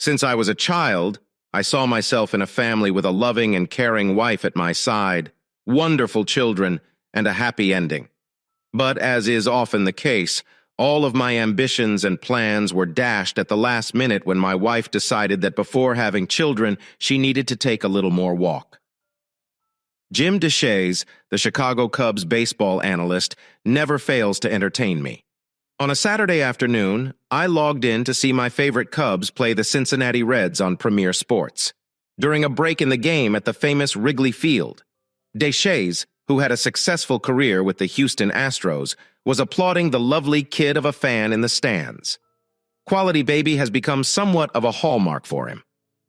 Since I was a child, I saw myself in a family with a loving and caring wife at my side, wonderful children, and a happy ending. But as is often the case, all of my ambitions and plans were dashed at the last minute when my wife decided that before having children, she needed to take a little more walk. Jim Deshaies, the Chicago Cubs baseball analyst, never fails to entertain me. On a Saturday afternoon, I logged in to see my favorite Cubs play the Cincinnati Reds on Premier Sports. During a break in the game at the famous Wrigley Field, Deshaies, who had a successful career with the Houston Astros, was applauding the lovely kid of a fan in the stands. Quality Baby has become somewhat of a hallmark for him.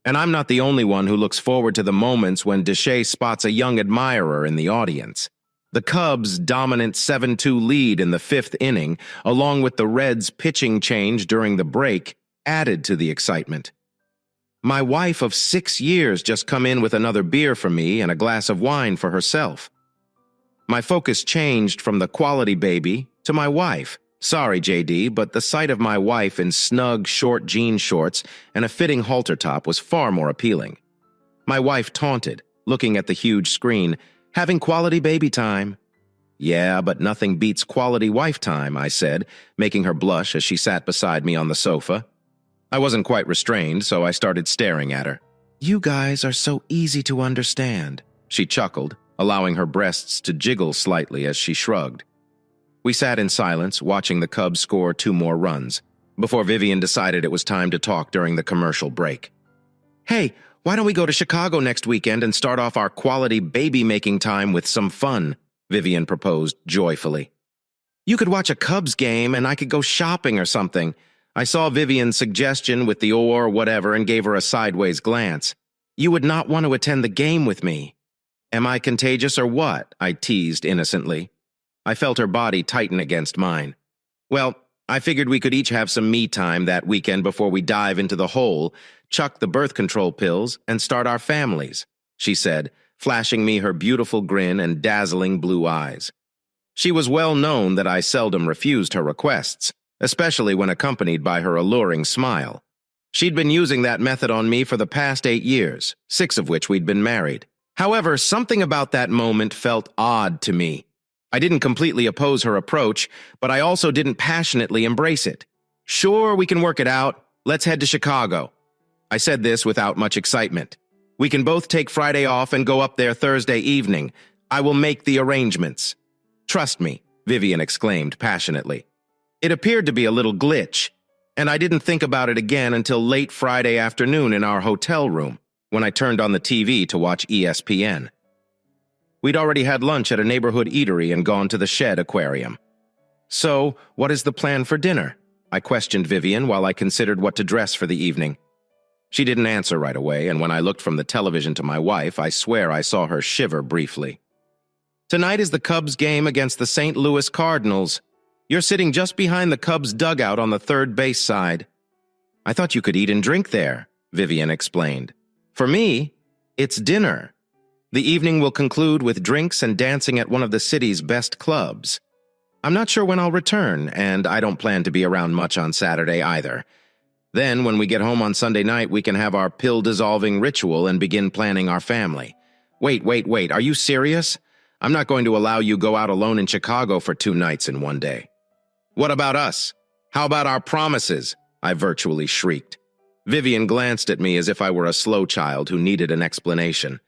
And I'm not the only one who looks forward to the moments when Deshaies spots a young admirer in the audience. The Cubs' dominant 7-2 lead in the fifth inning, along with the Reds' pitching change during the break, added to the excitement. My wife of 6 years just come in with another beer for me and a glass of wine for herself. My focus changed from the Quality Baby to my wife. Sorry, JD, but the sight of my wife in snug, short jean shorts and a fitting halter top was far more appealing. My wife taunted, looking at the huge screen, "Having quality baby time." "Yeah, but nothing beats quality wife time," I said, making her blush as she sat beside me on the sofa. I wasn't quite restrained, so I started staring at her. "You guys are so easy to understand," she chuckled, allowing her breasts to jiggle slightly as she shrugged. We sat in silence, watching the Cubs score 2 more runs, before Vivian decided it was time to talk during the commercial break. "Hey, why don't we go to Chicago next weekend and start off our quality baby-making time with some fun?" Vivian proposed joyfully. "You could watch a Cubs game and I could go shopping or something." I saw Vivian's suggestion with the or whatever and gave her a sideways glance. "You would not want to attend the game with me." "Am I contagious or what?" I teased innocently. I felt her body tighten against mine. "Well, I figured we could each have some me time that weekend before we dive into the hole, chuck the birth control pills, and start our families," she said, flashing me her beautiful grin and dazzling blue eyes. She was well known that I seldom refused her requests, especially when accompanied by her alluring smile. She'd been using that method on me for the past 8 years, 6 of which we'd been married. However, something about that moment felt odd to me. I didn't completely oppose her approach, but I also didn't passionately embrace it. "Sure, we can work it out. Let's head to Chicago." I said this without much excitement. "We can both take Friday off and go up there Thursday evening. I will make the arrangements." "Trust me," Vivian exclaimed passionately. It appeared to be a little glitch, and I didn't think about it again until late Friday afternoon in our hotel room, when I turned on the TV to watch ESPN. We'd already had lunch at a neighborhood eatery and gone to the Shed Aquarium. "So, what is the plan for dinner?" I questioned Vivian while I considered what to dress for the evening. She didn't answer right away, and when I looked from the television to my wife, I swear I saw her shiver briefly. "Tonight is the Cubs game against the St. Louis Cardinals. You're sitting just behind the Cubs dugout on the third base side." "I thought you could eat and drink there," Vivian explained. "For me, it's dinner. The evening will conclude with drinks and dancing at one of the city's best clubs. I'm not sure when I'll return, and I don't plan to be around much on Saturday either. Then, when we get home on Sunday night, we can have our pill-dissolving ritual and begin planning our family." Wait, are you serious? I'm not going to allow you go out alone in Chicago for 2 nights in one day. "What about us? How about our promises?" I virtually shrieked. Vivian glanced at me as if I were a slow child who needed an explanation.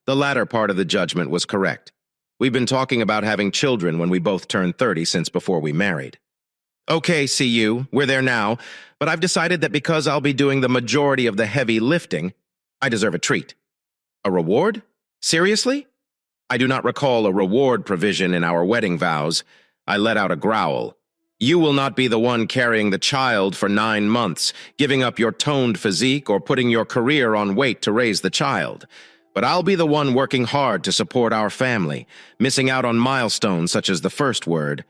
The latter part of the judgment was correct. We've been talking about having children when we both turned 30 since before we married. "Okay, CU, we're there now, but I've decided that because I'll be doing the majority of the heavy lifting, I deserve a treat." "A reward? Seriously?" I do not recall a reward provision in our wedding vows. I let out a growl. "You will not be the one carrying the child for 9 months, giving up your toned physique or putting your career on wait to raise the child. But I'll be the one working hard to support our family, missing out on milestones such as the first word."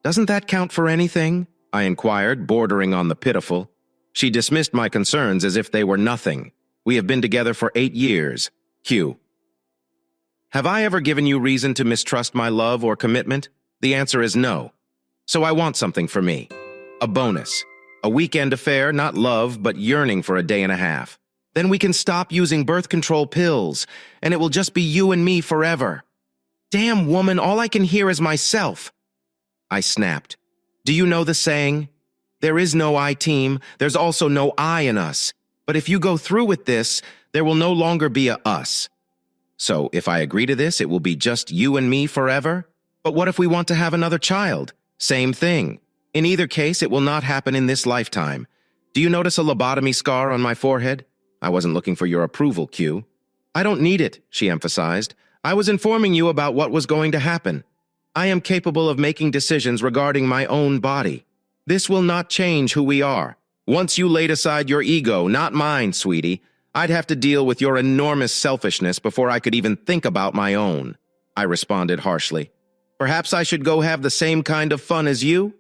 "Doesn't that count for anything?" I inquired, bordering on the pitiful. She dismissed my concerns as if they were nothing. "We have been together for 8 years. Q. Have I ever given you reason to mistrust my love or commitment? The answer is no. So I want something for me. A bonus. A weekend affair, not love, but yearning for a day and a half. Then we can stop using birth control pills, and it will just be you and me forever. Damn, woman, all I can hear is myself. I snapped. Do you know the saying? There is no I team, there's also no I in us. But if you go through with this, there will no longer be a us. So if I agree to this, it will be just you and me forever? But what if we want to have another child? Same thing. In either case, it will not happen in this lifetime. Do you notice a lobotomy scar on my forehead? I wasn't looking for your approval, Q. I don't need it, she emphasized. I was informing you about what was going to happen. I am capable of making decisions regarding my own body. This will not change who we are. Once you laid aside your ego, not mine, sweetie, I'd have to deal with your enormous selfishness before I could even think about my own. I responded harshly. Perhaps I should go have the same kind of fun as you?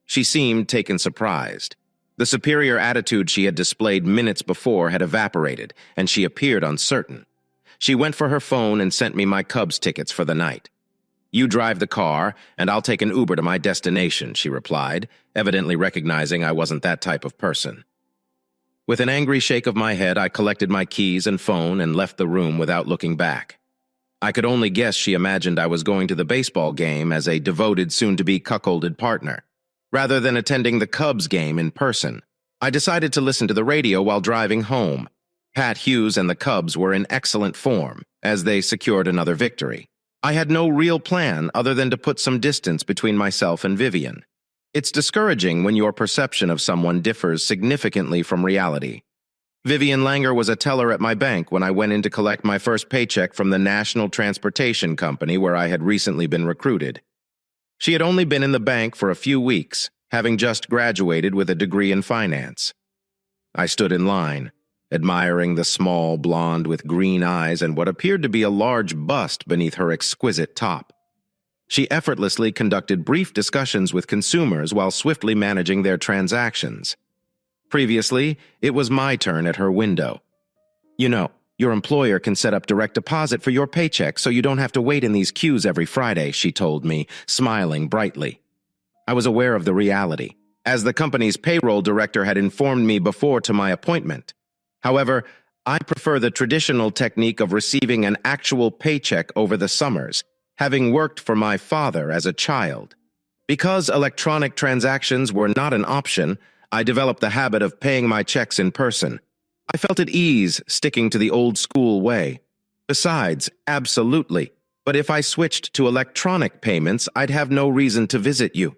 She seemed taken surprised. The superior attitude she had displayed minutes before had evaporated, and she appeared uncertain. She went for her phone and sent me my Cubs tickets for the night. You drive the car, and I'll take an Uber to my destination, she replied, evidently recognizing I wasn't that type of person. With an angry shake of my head, I collected my keys and phone and left the room without looking back. I could only guess she imagined I was going to the baseball game as a devoted, soon-to-be cuckolded partner. Rather than attending the Cubs game in person, I decided to listen to the radio while driving home. Pat Hughes and the Cubs were in excellent form, as they secured another victory. I had no real plan other than to put some distance between myself and Vivian. It's discouraging when your perception of someone differs significantly from reality. Vivian Langer was a teller at my bank when I went in to collect my first paycheck from the National Transportation Company where I had recently been recruited. She had only been in the bank for a few weeks, having just graduated with a degree in finance. I stood in line, admiring the small blonde with green eyes and what appeared to be a large bust beneath her exquisite top. She effortlessly conducted brief discussions with consumers while swiftly managing their transactions. Previously, it was my turn at her window. You know, your employer can set up direct deposit for your paycheck so you don't have to wait in these queues every Friday, she told me, smiling brightly. I was aware of the reality, as the company's payroll director had informed me before to my appointment. However, I prefer the traditional technique of receiving an actual paycheck over the summers, having worked for my father as a child. Because electronic transactions were not an option, I developed the habit of paying my checks in person. I felt at ease sticking to the old-school way. Besides, absolutely, but if I switched to electronic payments, I'd have no reason to visit you.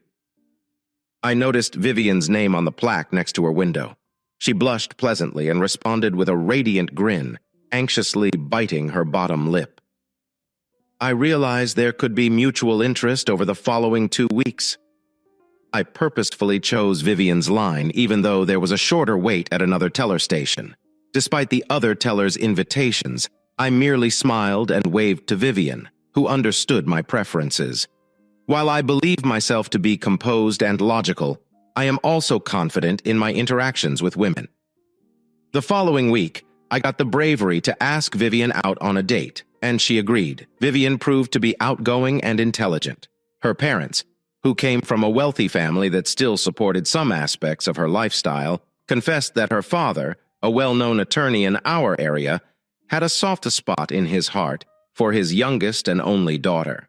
I noticed Vivian's name on the plaque next to her window. She blushed pleasantly and responded with a radiant grin, anxiously biting her bottom lip. I realized there could be mutual interest over the following 2 weeks. I purposefully chose Vivian's line, even though there was a shorter wait at another teller station. Despite the other teller's invitations, I merely smiled and waved to Vivian, who understood my preferences. While I believe myself to be composed and logical, I am also confident in my interactions with women. The following week, I got the bravery to ask Vivian out on a date, and she agreed. Vivian proved to be outgoing and intelligent. Her parents, who came from a wealthy family that still supported some aspects of her lifestyle, confessed that her father, a well-known attorney in our area, had a soft spot in his heart for his youngest and only daughter.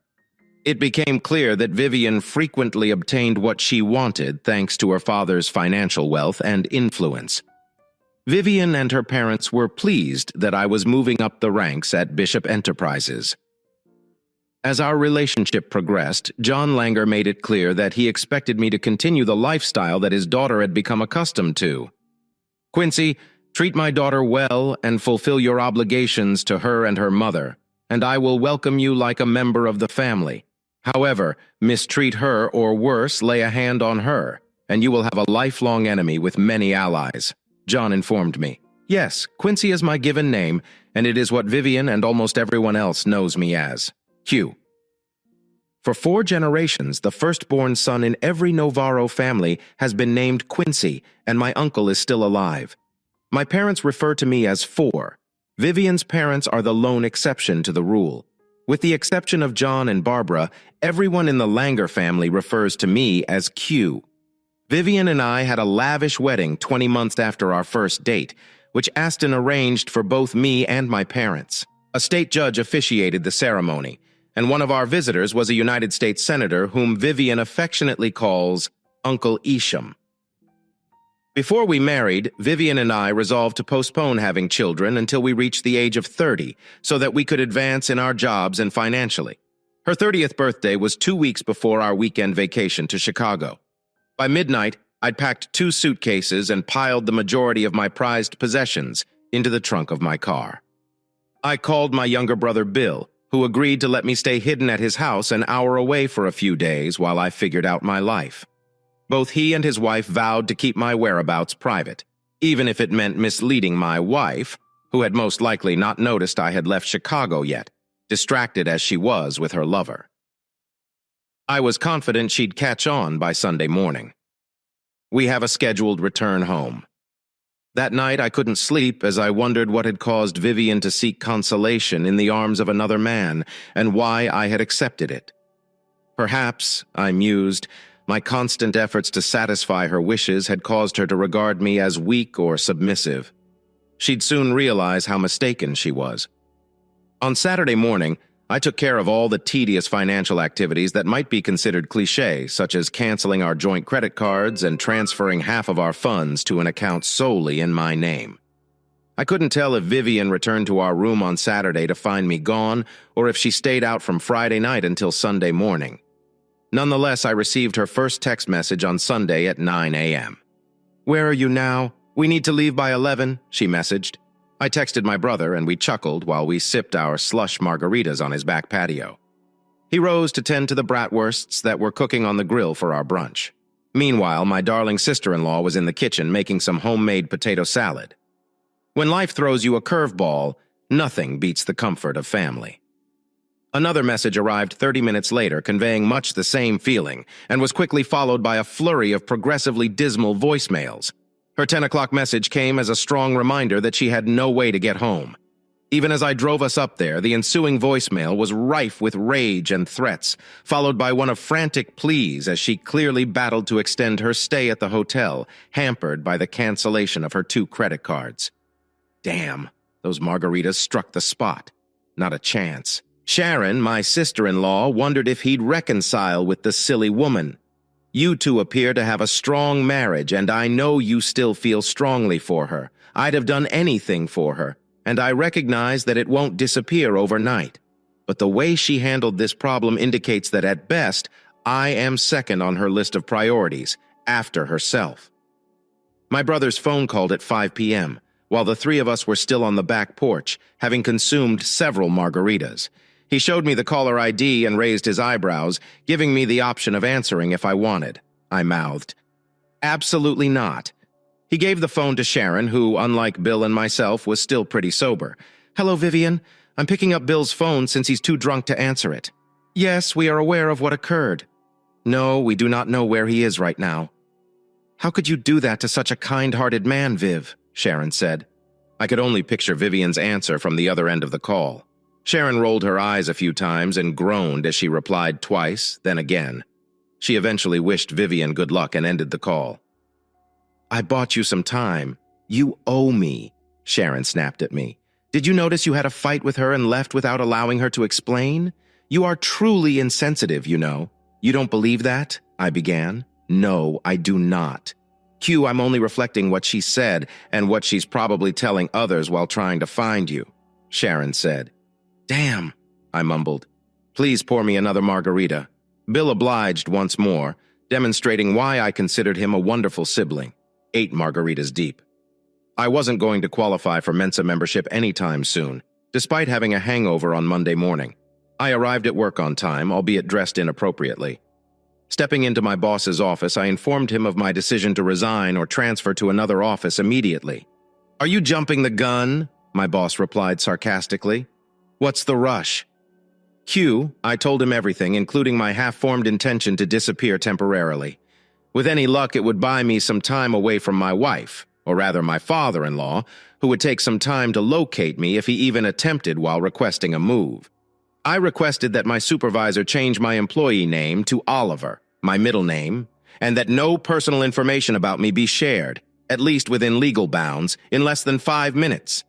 It became clear that Vivian frequently obtained what she wanted thanks to her father's financial wealth and influence. Vivian and her parents were pleased that I was moving up the ranks at Bishop Enterprises. As our relationship progressed, John Langer made it clear that he expected me to continue the lifestyle that his daughter had become accustomed to. Quincy, treat my daughter well and fulfill your obligations to her and her mother, and I will welcome you like a member of the family. However, mistreat her or worse, lay a hand on her, and you will have a lifelong enemy with many allies, John informed me. Yes, Quincy is my given name, and it is what Vivian and almost everyone else knows me as. Q. For 4 generations, the firstborn son in every Novaro family has been named Quincy, and my uncle is still alive. My parents refer to me as 4. Vivian's parents are the lone exception to the rule. With the exception of John and Barbara, everyone in the Langer family refers to me as Q. Vivian and I had a lavish wedding 20 months after our first date, which Aston arranged for both me and my parents. A state judge officiated the ceremony, and one of our visitors was a United States Senator whom Vivian affectionately calls Uncle Isham. Before we married, Vivian and I resolved to postpone having children until we reached the age of 30 so that we could advance in our jobs and financially. Her 30th birthday was 2 weeks before our weekend vacation to Chicago. By midnight, I'd packed 2 suitcases and piled the majority of my prized possessions into the trunk of my car. I called my younger brother Bill, who agreed to let me stay hidden at his house an hour away for a few days while I figured out my life. Both he and his wife vowed to keep my whereabouts private, even if it meant misleading my wife, who had most likely not noticed I had left Chicago yet, distracted as she was with her lover. I was confident she'd catch on by Sunday morning. We have a scheduled return home. That night I couldn't sleep as I wondered what had caused Vivian to seek consolation in the arms of another man and why I had accepted it. Perhaps, I mused, my constant efforts to satisfy her wishes had caused her to regard me as weak or submissive. She'd soon realize how mistaken she was. On Saturday morning, I took care of all the tedious financial activities that might be considered cliché, such as canceling our joint credit cards and transferring half of our funds to an account solely in my name. I couldn't tell if Vivian returned to our room on Saturday to find me gone or if she stayed out from Friday night until Sunday morning. Nonetheless, I received her first text message on Sunday at 9 a.m. "Where are you now? We need to leave by 11, she messaged. I texted my brother, and we chuckled while we sipped our slush margaritas on his back patio. He rose to tend to the bratwursts that were cooking on the grill for our brunch. Meanwhile, my darling sister-in-law was in the kitchen making some homemade potato salad. When life throws you a curveball, nothing beats the comfort of family. Another message arrived 30 minutes later, conveying much the same feeling, and was quickly followed by a flurry of progressively dismal voicemails. Her 10 o'clock message came as a strong reminder that she had no way to get home. Even as I drove us up there, the ensuing voicemail was rife with rage and threats, followed by one of frantic pleas as she clearly battled to extend her stay at the hotel, hampered by the cancellation of her 2 credit cards. Damn, those margaritas struck the spot. Not a chance. Sharon, my sister-in-law, wondered if he'd reconcile with the silly woman. "You two appear to have a strong marriage, and I know you still feel strongly for her. I'd have done anything for her, and I recognize that it won't disappear overnight. But the way she handled this problem indicates that at best, I am second on her list of priorities, after herself." My brother's phone called at 5 p.m., while the 3 of us were still on the back porch, having consumed several margaritas. He showed me the caller ID and raised his eyebrows, giving me the option of answering if I wanted. I mouthed, "Absolutely not." He gave the phone to Sharon, who, unlike Bill and myself, was still pretty sober. "Hello, Vivian. I'm picking up Bill's phone since he's too drunk to answer it." "Yes, we are aware of what occurred." "No, we do not know where he is right now." "How could you do that to such a kind-hearted man, Viv?" Sharon said. I could only picture Vivian's answer from the other end of the call. Sharon rolled her eyes a few times and groaned as she replied twice, then again. She eventually wished Vivian good luck and ended the call. "I bought you some time. You owe me," Sharon snapped at me. "Did you notice you had a fight with her and left without allowing her to explain? You are truly insensitive, you know." "You don't believe that?" I began. "No, I do not." "Q, I'm only reflecting what she said and what she's probably telling others while trying to find you," Sharon said. "Damn," I mumbled. "Please pour me another margarita." Bill obliged once more, demonstrating why I considered him a wonderful sibling. 8 margaritas deep. I wasn't going to qualify for Mensa membership anytime soon, despite having a hangover on Monday morning. I arrived at work on time, albeit dressed inappropriately. Stepping into my boss's office, I informed him of my decision to resign or transfer to another office immediately. "Are you jumping the gun?" my boss replied sarcastically. "What's the rush?" "Q," I told him everything, including my half-formed intention to disappear temporarily. With any luck, it would buy me some time away from my wife, or rather my father-in-law, who would take some time to locate me if he even attempted while requesting a move. I requested that my supervisor change my employee name to Oliver, my middle name, and that no personal information about me be shared, at least within legal bounds, in less than 5 minutes.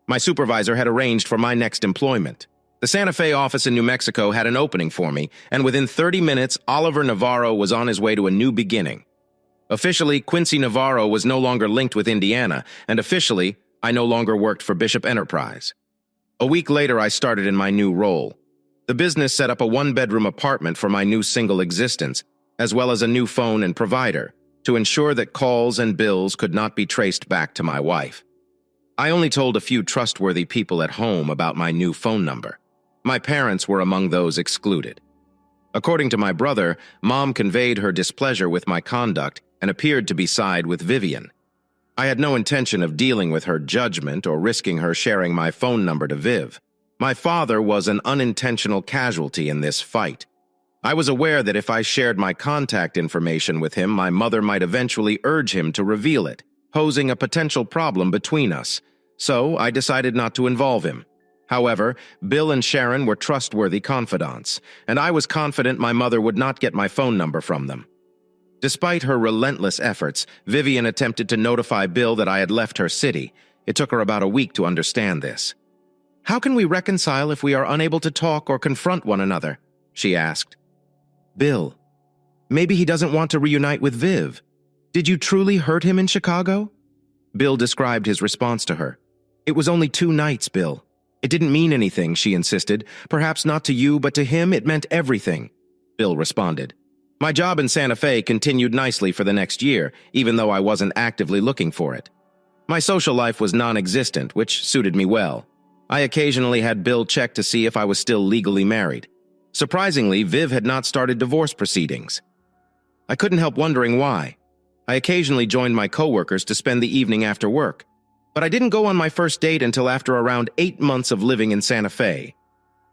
My supervisor had arranged for my next employment. The Santa Fe office in New Mexico had an opening for me, and within 30 minutes, Oliver Navarro was on his way to a new beginning. Officially, Quincy Navarro was no longer linked with Indiana, and officially, I no longer worked for Bishop Enterprise. A week later, I started in my new role. The business set up a one-bedroom apartment for my new single existence, as well as a new phone and provider, to ensure that calls and bills could not be traced back to my wife. I only told a few trustworthy people at home about my new phone number. My parents were among those excluded. According to my brother, Mom conveyed her displeasure with my conduct and appeared to be side with Vivian. I had no intention of dealing with her judgment or risking her sharing my phone number to Viv. My father was an unintentional casualty in this fight. I was aware that if I shared my contact information with him, my mother might eventually urge him to reveal it, posing a potential problem between us. So I decided not to involve him. However, Bill and Sharon were trustworthy confidants, and I was confident my mother would not get my phone number from them. Despite her relentless efforts, Vivian attempted to notify Bill that I had left her city. It took her about a week to understand this. "How can we reconcile if we are unable to talk or confront one another?" she asked. "Bill, maybe he doesn't want to reunite with Viv. Did you truly hurt him in Chicago?" Bill described his response to her. "It was only 2 nights, Bill. It didn't mean anything," she insisted. "Perhaps not to you, but to him it meant everything," Bill responded. My job in Santa Fe continued nicely for the next year, even though I wasn't actively looking for it. My social life was non-existent, which suited me well. I occasionally had Bill check to see if I was still legally married. Surprisingly, Viv had not started divorce proceedings. I couldn't help wondering why. I occasionally joined my coworkers to spend the evening after work, but I didn't go on my first date until after around 8 months of living in Santa Fe.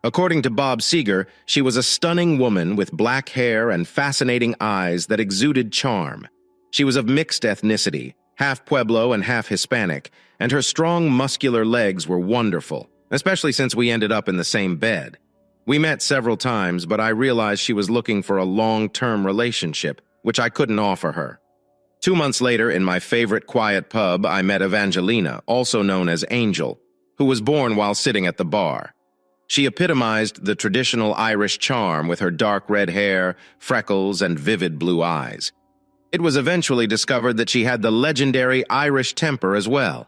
According to Bob Seeger, she was a stunning woman with black hair and fascinating eyes that exuded charm. She was of mixed ethnicity, half Pueblo and half Hispanic, and her strong, muscular legs were wonderful, especially since we ended up in the same bed. We met several times, but I realized she was looking for a long-term relationship, which I couldn't offer her. 2 months later, in my favorite quiet pub, I met Evangelina, also known as Angel, who was born while sitting at the bar. She epitomized the traditional Irish charm with her dark red hair, freckles, and vivid blue eyes. It was eventually discovered that she had the legendary Irish temper as well.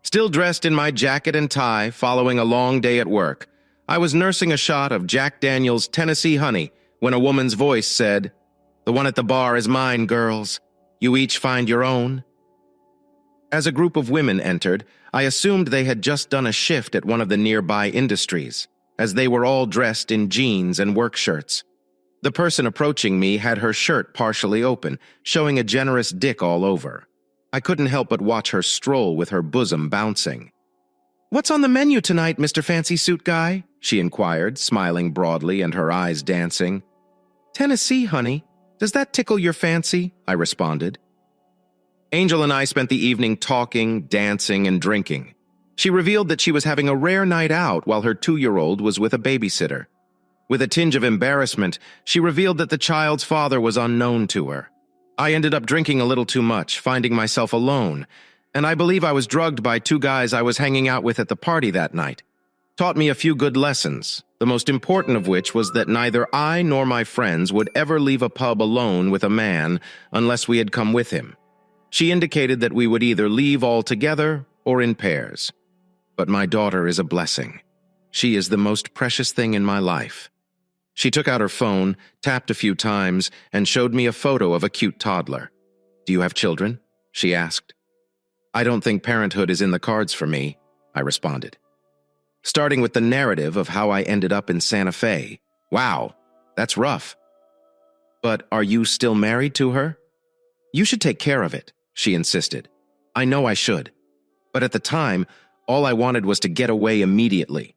Still dressed in my jacket and tie, following a long day at work, I was nursing a shot of Jack Daniel's Tennessee Honey when a woman's voice said, "The one at the bar is mine, girls. You each find your own." As a group of women entered, I assumed they had just done a shift at one of the nearby industries, as they were all dressed in jeans and work shirts. The person approaching me had her shirt partially open, showing a generous dick all over. I couldn't help but watch her stroll with her bosom bouncing. "What's on the menu tonight, Mr. Fancy Suit Guy?" she inquired, smiling broadly and her eyes dancing. "Tennessee, honey. Does that tickle your fancy?" I responded. Angel and I spent the evening talking, dancing, and drinking. She revealed that she was having a rare night out while her 2-year-old was with a babysitter. With a tinge of embarrassment, she revealed that the child's father was unknown to her. I ended up drinking a little too much, finding myself alone, and I believe I was drugged by 2 guys I was hanging out with at the party that night. Taught me a few good lessons, the most important of which was that neither I nor my friends would ever leave a pub alone with a man unless we had come with him. She indicated that we would either leave all together or in pairs. But my daughter is a blessing. She is the most precious thing in my life. She took out her phone, tapped a few times, and showed me a photo of a cute toddler. "Do you have children?" she asked. "I don't think parenthood is in the cards for me," I responded. Starting with the narrative of how I ended up in Santa Fe. Wow, that's rough. "But are you still married to her?" "You should take care of it," she insisted. "I know I should. But at the time, all I wanted was to get away immediately.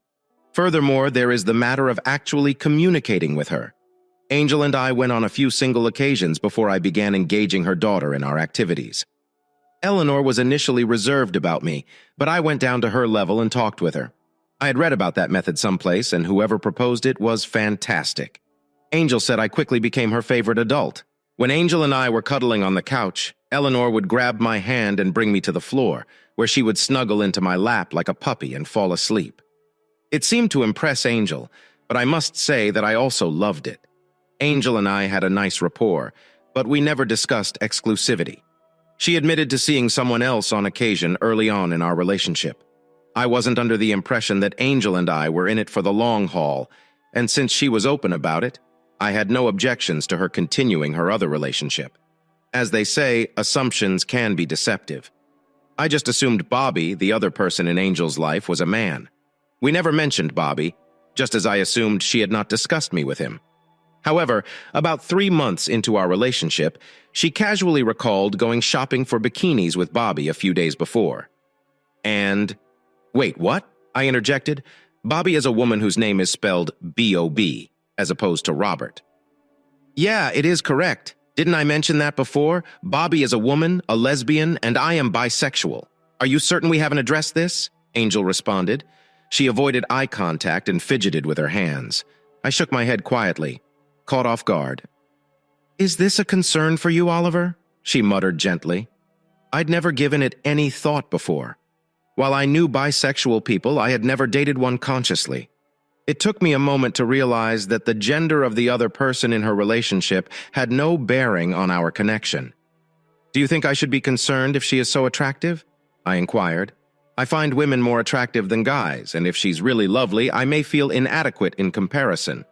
Furthermore, there is the matter of actually communicating with her. Angel and I went on a few single occasions before I began engaging her daughter in our activities. Eleanor was initially reserved about me, but I went down to her level and talked with her. I had read about that method someplace, and whoever proposed it was fantastic. Angel said I quickly became her favorite adult. When Angel and I were cuddling on the couch, Eleanor would grab my hand and bring me to the floor, where she would snuggle into my lap like a puppy and fall asleep. It seemed to impress Angel, but I must say that I also loved it. Angel and I had a nice rapport, but we never discussed exclusivity. She admitted to seeing someone else on occasion early on in our relationship. I wasn't under the impression that Angel and I were in it for the long haul, and since she was open about it, I had no objections to her continuing her other relationship. As they say, assumptions can be deceptive. I just assumed Bobby, the other person in Angel's life, was a man. We never mentioned Bobby, just as I assumed she had not discussed me with him. However, about 3 months into our relationship, she casually recalled going shopping for bikinis with Bobby a few days before. And, wait, what? I interjected. Bobby is a woman whose name is spelled B-O-B, as opposed to Robert. Yeah, it is correct. Didn't I mention that before? Bobby is a woman, a lesbian, and I am bisexual. Are you certain we haven't addressed this? Angel responded. She avoided eye contact and fidgeted with her hands. I shook my head quietly, caught off guard. Is this a concern for you, Oliver? She muttered gently. I'd never given it any thought before. While I knew bisexual people, I had never dated one consciously. It took me a moment to realize that the gender of the other person in her relationship had no bearing on our connection. Do you think I should be concerned if she is so attractive? I inquired. I find women more attractive than guys, and if she's really lovely, I may feel inadequate in comparison.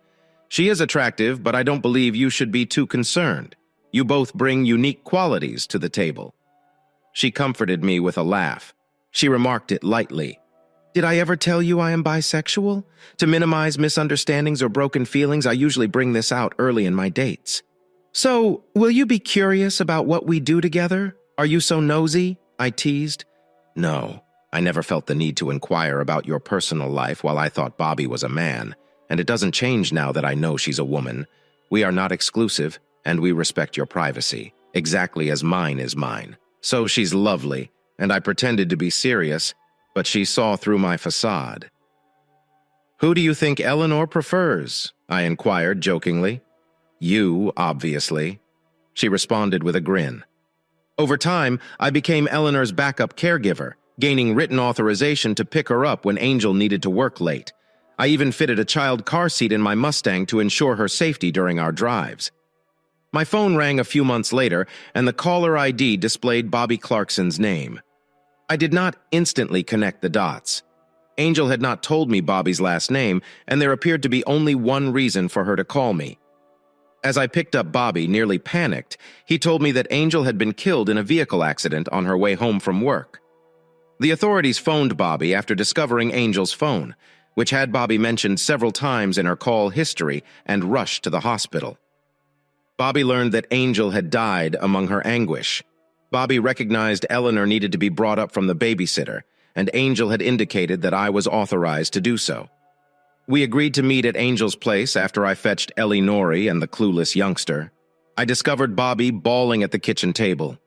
She is attractive, but I don't believe you should be too concerned. You both bring unique qualities to the table. She comforted me with a laugh. She remarked it lightly. Did I ever tell you I am bisexual? To minimize misunderstandings or broken feelings, I usually bring this out early in my dates. So, will you be curious about what we do together? Are you so nosy? I teased. No, I never felt the need to inquire about your personal life while I thought Bobby was a man, and it doesn't change now that I know she's a woman. We are not exclusive, and we respect your privacy, exactly as mine is mine. So she's lovely, and I pretended to be serious, but she saw through my facade. Who do you think Eleanor prefers? I inquired jokingly. You, obviously. She responded with a grin. Over time, I became Eleanor's backup caregiver, gaining written authorization to pick her up when Angel needed to work late. I even fitted a child car seat in my Mustang to ensure her safety during our drives. My phone rang a few months later, and the caller ID displayed Bobby Clarkson's name. I did not instantly connect the dots. Angel had not told me Bobby's last name, and there appeared to be only one reason for her to call me. As I picked up Bobby, nearly panicked, he told me that Angel had been killed in a vehicle accident on her way home from work. The authorities phoned Bobby after discovering Angel's phone, which had Bobby mentioned several times in her call history, and rushed to the hospital. Bobby learned that Angel had died among her anguish. Bobby recognized Eleanor needed to be brought up from the babysitter, and Angel had indicated that I was authorized to do so. We agreed to meet at Angel's place after I fetched Ellie Norrie and the clueless youngster. I discovered Bobby bawling at the kitchen table.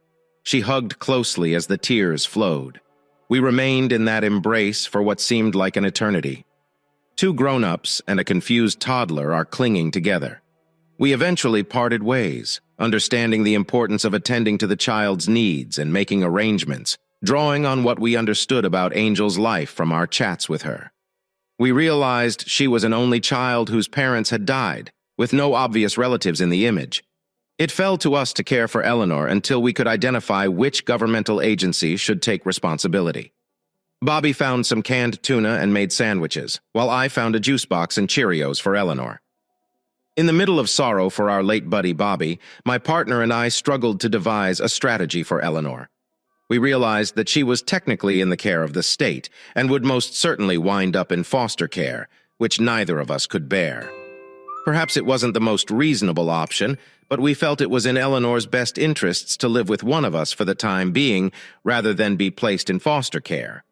She hugged closely as the tears flowed. We remained in that embrace for what seemed like an eternity. Two grown-ups and a confused toddler are clinging together. We eventually parted ways, understanding the importance of attending to the child's needs and making arrangements, drawing on what we understood about Angel's life from our chats with her. We realized she was an only child whose parents had died, with no obvious relatives in the image. It fell to us to care for Eleanor until we could identify which governmental agency should take responsibility. Bobby found some canned tuna and made sandwiches, while I found a juice box and Cheerios for Eleanor. In the middle of sorrow for our late buddy Bobby, my partner and I struggled to devise a strategy for Eleanor. We realized that she was technically in the care of the state and would most certainly wind up in foster care, which neither of us could bear. Perhaps it wasn't the most reasonable option, but we felt it was in Eleanor's best interests to live with one of us for the time being rather than be placed in foster care.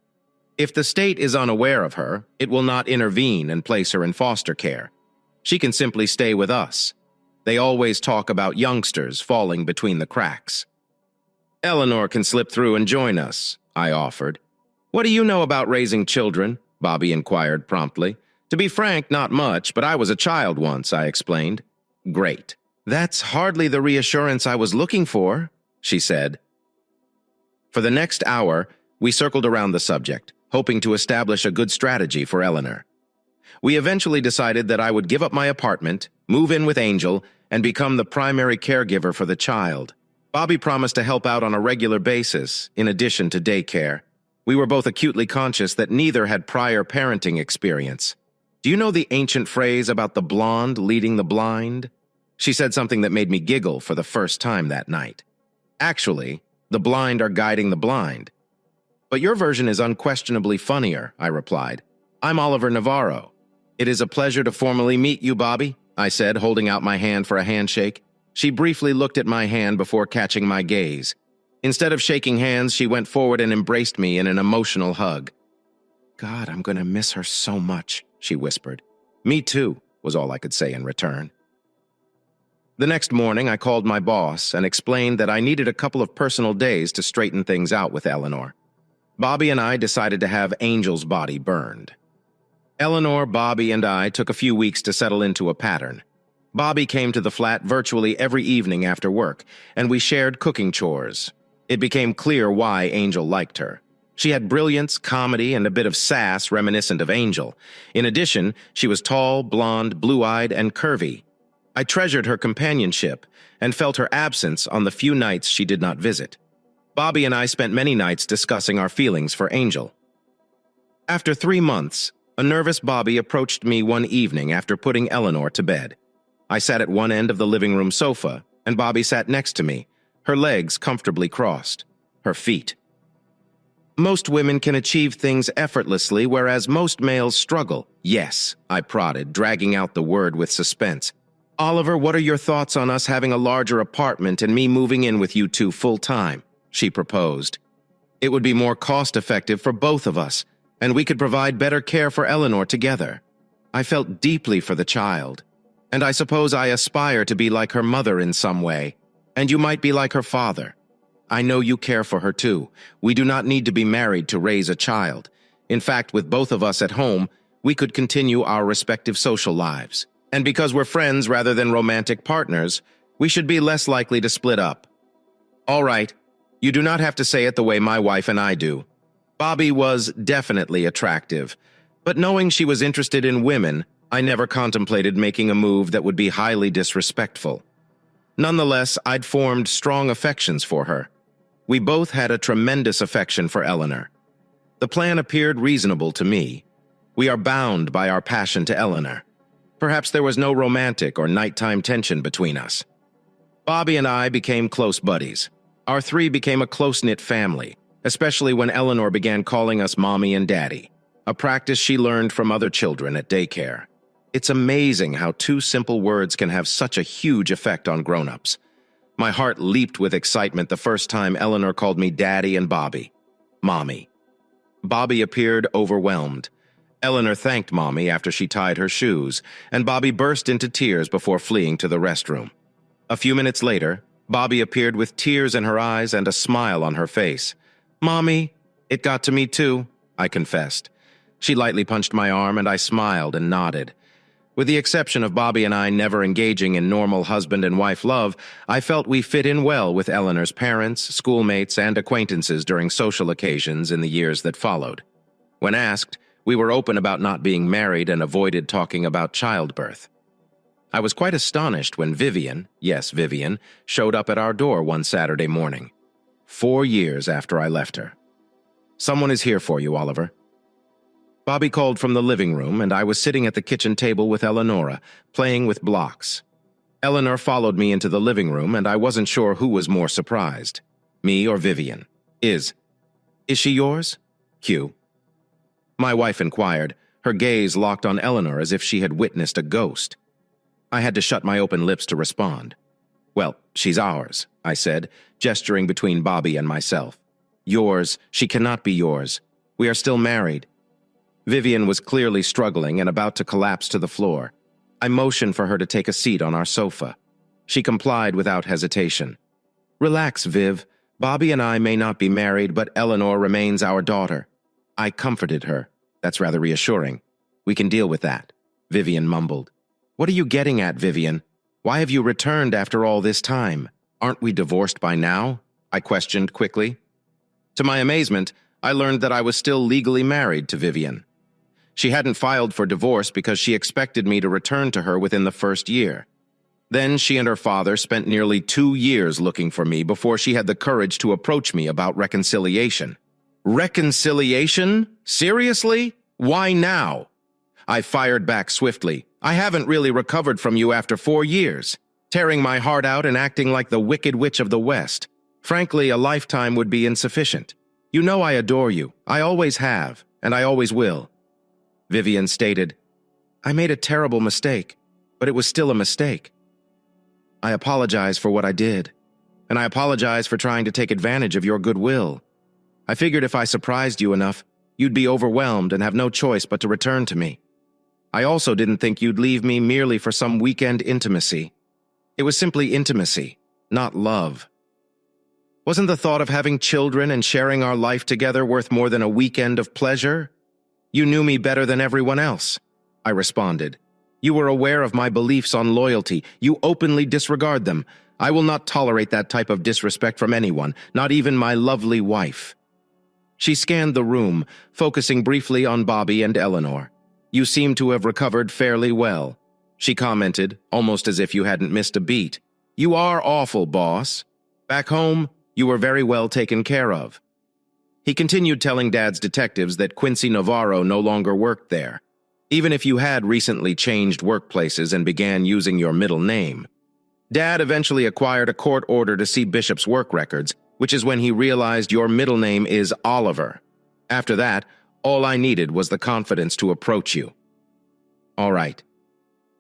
If the state is unaware of her, it will not intervene and place her in foster care. She can simply stay with us. They always talk about youngsters falling between the cracks. Eleanor can slip through and join us, I offered. What do you know about raising children? Bobby inquired promptly. To be frank, not much, but I was a child once, I explained. Great. "That's hardly the reassurance I was looking for," she said. For the next hour, we circled around the subject, hoping to establish a good strategy for Eleanor. We eventually decided that I would give up my apartment, move in with Angel, and become the primary caregiver for the child. Bobby promised to help out on a regular basis, in addition to daycare. We were both acutely conscious that neither had prior parenting experience. "Do you know the ancient phrase about the blonde leading the blind?" She said something that made me giggle for the first time that night. "Actually, the blind are guiding the blind." "But your version is unquestionably funnier," I replied. "I'm Oliver Navarro." "It is a pleasure to formally meet you, Bobby," I said, holding out my hand for a handshake. She briefly looked at my hand before catching my gaze. Instead of shaking hands, she went forward and embraced me in an emotional hug. "God, I'm going to miss her so much," she whispered. "Me too," was all I could say in return. The next morning, I called my boss and explained that I needed a couple of personal days to straighten things out with Eleanor. Bobby and I decided to have Angel's body burned. Eleanor, Bobby, and I took a few weeks to settle into a pattern. Bobby came to the flat virtually every evening after work, and we shared cooking chores. It became clear why Angel liked her. She had brilliance, comedy, and a bit of sass reminiscent of Angel. In addition, she was tall, blonde, blue-eyed, and curvy. I treasured her companionship and felt her absence on the few nights she did not visit. Bobby and I spent many nights discussing our feelings for Angel. After 3 months, a nervous Bobby approached me one evening after putting Eleanor to bed. I sat at one end of the living room sofa, and Bobby sat next to me, her legs comfortably crossed, her feet. "Most women can achieve things effortlessly, whereas most males struggle." "Yes," I prodded, dragging out the word with suspense. "Oliver, what are your thoughts on us having a larger apartment and me moving in with you two full-time?" she proposed. "It would be more cost-effective for both of us, and we could provide better care for Eleanor together." I felt deeply for the child, and I suppose I aspire to be like her mother in some way, and you might be like her father. I know you care for her too. We do not need to be married to raise a child. In fact, with both of us at home, we could continue our respective social lives. And because we're friends rather than romantic partners, we should be less likely to split up. All right, you do not have to say it the way my wife and I do. Bobby was definitely attractive, but knowing she was interested in women, I never contemplated making a move that would be highly disrespectful. Nonetheless, I'd formed strong affections for her. We both had a tremendous affection for Eleanor. The plan appeared reasonable to me. We are bound by our passion to Eleanor. Perhaps there was no romantic or nighttime tension between us. Bobby and I became close buddies. Our three became a close-knit family, especially when Eleanor began calling us Mommy and Daddy, a practice she learned from other children at daycare. It's amazing how 2 simple words can have such a huge effect on grown-ups. My heart leaped with excitement the first time Eleanor called me Daddy and Bobby. Mommy. Bobby appeared overwhelmed. Eleanor thanked Mommy after she tied her shoes, and Bobby burst into tears before fleeing to the restroom. A few minutes later, Bobby appeared with tears in her eyes and a smile on her face. "Mommy, it got to me too," I confessed. She lightly punched my arm and I smiled and nodded. With the exception of Bobby and I never engaging in normal husband and wife love, I felt we fit in well with Eleanor's parents, schoolmates, and acquaintances during social occasions in the years that followed. When asked, we were open about not being married and avoided talking about childbirth. I was quite astonished when Vivian, yes, Vivian, showed up at our door one Saturday morning, 4 years after I left her. "Someone is here for you, Oliver." Bobby called from the living room, and I was sitting at the kitchen table with Eleonora, playing with blocks. Eleanor followed me into the living room, and I wasn't sure who was more surprised, me or Vivian. Is she yours? Q. My wife inquired, her gaze locked on Eleanor as if she had witnessed a ghost. I had to shut my open lips to respond. "Well, she's ours," I said, gesturing between Bobby and myself. "Yours, she cannot be yours. We are still married." Vivian was clearly struggling and about to collapse to the floor. I motioned for her to take a seat on our sofa. She complied without hesitation. "Relax, Viv. Bobby and I may not be married, but Eleanor remains our daughter." I comforted her. "That's rather reassuring. We can deal with that," Vivian mumbled. "What are you getting at, Vivian? Why have you returned after all this time? Aren't we divorced by now? I questioned quickly. To my amazement, I learned that I was still legally married to Vivian. She hadn't filed for divorce because she expected me to return to her within the first year. Then she and her father spent nearly 2 years looking for me before she had the courage to approach me about reconciliation. Reconciliation? Seriously? Why now? I fired back swiftly. I haven't really recovered from you after 4 years, tearing my heart out and acting like the Wicked Witch of the West. Frankly, a lifetime would be insufficient. You know I adore you. I always have, and I always will. Vivian stated, I made a terrible mistake, but it was still a mistake. I apologize for what I did, and I apologize for trying to take advantage of your goodwill. I figured if I surprised you enough, you'd be overwhelmed and have no choice but to return to me. I also didn't think you'd leave me merely for some weekend intimacy. It was simply intimacy, not love. Wasn't the thought of having children and sharing our life together worth more than a weekend of pleasure? You knew me better than everyone else, I responded. You were aware of my beliefs on loyalty. You openly disregard them. I will not tolerate that type of disrespect from anyone, not even my lovely wife. She scanned the room, focusing briefly on Bobby and Eleanor. You seem to have recovered fairly well, she commented, almost as if you hadn't missed a beat. You are awful, boss. Back home, you were very well taken care of. He continued telling Dad's detectives that Quincy Navarro no longer worked there, even if you had recently changed workplaces and began using your middle name. Dad eventually acquired a court order to see Bishop's work records, which is when he realized your middle name is Oliver. After that, all I needed was the confidence to approach you. All right.